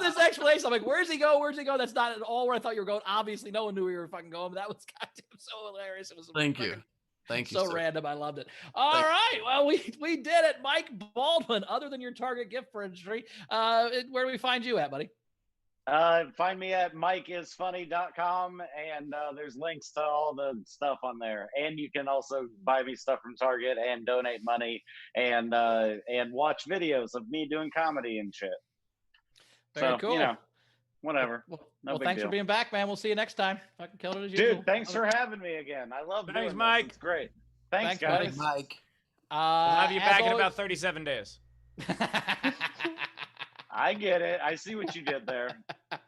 this explanation. I'm like, where's he go? Where's he go? That's not at all where I thought you were going. Obviously, no one knew where you were fucking going, but that was goddamn so hilarious. It was Thank you. Thank you. So random. I loved it. All right. Well, we did it. Mike Baldwin, other than your Target gift registry, where do we find you at, buddy? Find me at mikeisfunny.com, and there's links to all the stuff on there. And you can also buy me stuff from Target and donate money and watch videos of me doing comedy and shit. Very cool. You know, whatever. Well, thanks for being back, man. We'll see you next time. Fucking killed it as usual. Dude, thanks for having me again. I love doing this. Mike. It's great. Thanks guys. Thanks, Mike. We'll have you back in about 37 days. I get it. I see what you did there.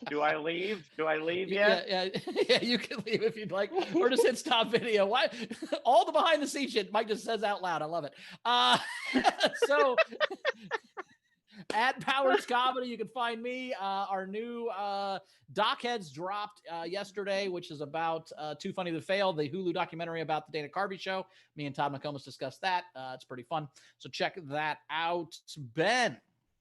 Do I leave? Yet? Yeah, you can leave if you'd like, or just hit stop video. Why? All the behind the scenes shit Mike just says out loud. I love it. So at Powers Comedy, you can find me. Our new Dockheads dropped yesterday, which is about Too Funny to Fail, the Hulu documentary about the Dana Carvey show. Me and Todd McComas discussed that. It's pretty fun. So check that out. Ben,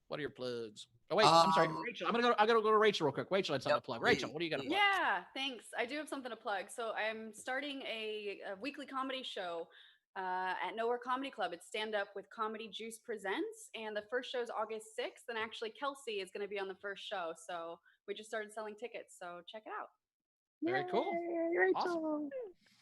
what are your plugs? Oh wait, I'm sorry, Rachel. I gotta go to Rachel real quick. Rachel had something to plug. Rachel, what are you gonna plug? Yeah, thanks. I do have something to plug. So I'm starting a weekly comedy show at Nowhere Comedy Club. It's Stand Up with Comedy Juice Presents, and the first show is August 6th. And actually, Kelsey is going to be on the first show. So we just started selling tickets. So check it out. Very cool. Awesome.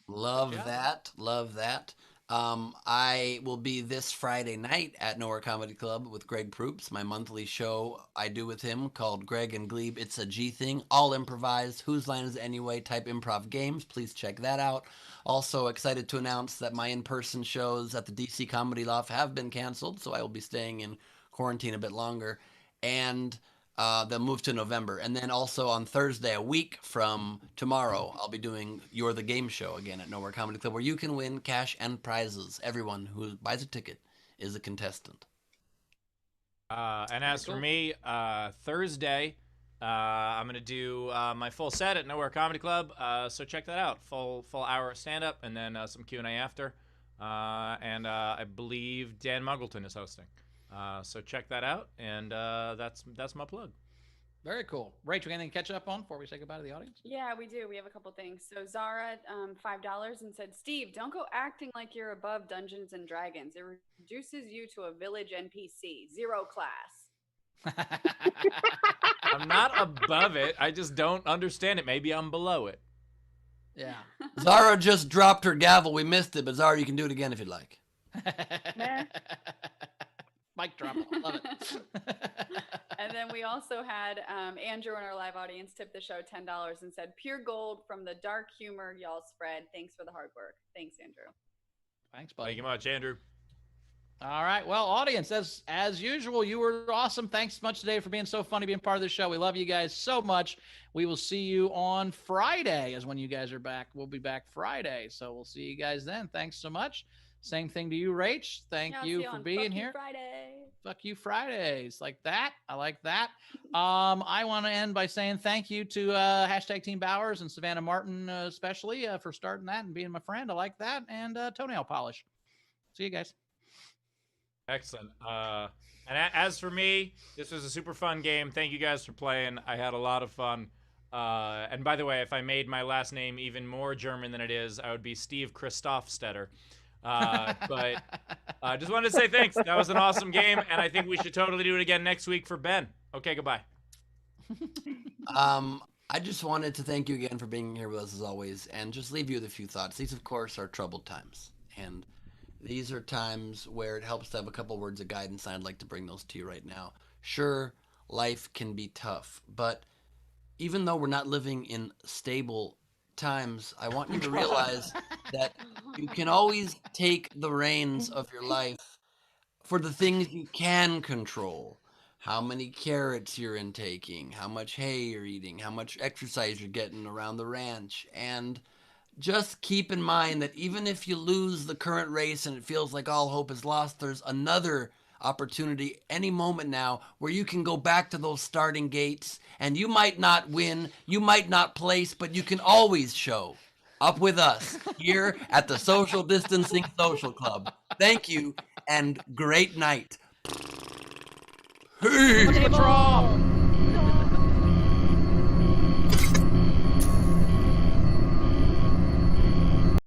Love that. I will be this Friday night at Nowhere Comedy Club with Greg Proops, my monthly show I do with him called Greg and Gleib. It's a G thing, all improvised. Whose line is it anyway? Type improv games. Please check that out. Also excited to announce that my in-person shows at the DC Comedy Loft have been canceled, so I will be staying in quarantine a bit longer. And they'll move to November. And then also on Thursday, a week from tomorrow, I'll be doing You're the Game Show again at Nowhere Comedy Club, where you can win cash and prizes. Everyone who buys a ticket is a contestant. And as for me, Thursday, I'm going to do my full set at Nowhere Comedy Club. So check that out. Full hour of stand-up and then some Q&A after. And I believe Dan Muggleton is hosting. So check that out, and that's my plug. Very cool. Rachel, anything to catch up on before we say goodbye to the audience? Yeah, we do. We have a couple things. So Zara, $5 and said, Steve, don't go acting like you're above Dungeons and Dragons. It reduces you to a village NPC. 0 class. I'm not above it. I just don't understand it. Maybe I'm below it. Yeah. Zara just dropped her gavel. We missed it, but Zara, you can do it again if you'd like. Mic drop. Love it. And then we also had Andrew in our live audience tip the show $10 and said, pure gold from the dark humor y'all spread. Thanks for the hard work. Thanks, Andrew. Thanks, buddy. Thank you much, Andrew. All right. Well, audience, as usual, you were awesome. Thanks so much today for being so funny, being part of the show. We love you guys so much. We will see you on Friday is when you guys are back. We'll be back Friday. So we'll see you guys then. Thanks so much. Same thing to you, Rach. Thank you for being here. Fuck you Fridays. Like that. I like that. I want to end by saying thank you to hashtag Team Bowers and Savannah Martin especially for starting that and being my friend. I like that. And toenail polish. See you guys. Excellent. As for me, this was a super fun game. Thank you guys for playing. I had a lot of fun. And by the way, if I made my last name even more German than it is, I would be Steve Hofstetter. But I just wanted to say thanks. That was an awesome game, and I think we should totally do it again next week for Ben. Okay, goodbye. I just wanted to thank you again for being here with us as always, and just leave you with a few thoughts. These, of course, are troubled times, and these are times where it helps to have a couple words of guidance, and I'd like to bring those to you right now. Sure, life can be tough, but even though we're not living in stable times, I want you to realize that you can always take the reins of your life for the things you can control. How many carrots you're intaking, how much hay you're eating, how much exercise you're getting around the ranch. And just keep in mind that even if you lose the current race and it feels like all hope is lost, there's another opportunity any moment now where you can go back to those starting gates, and you might not win, you might not place, but you can always show up with us here at the Social Distancing Social Club. Thank you, and great night. Hey! What's the draw?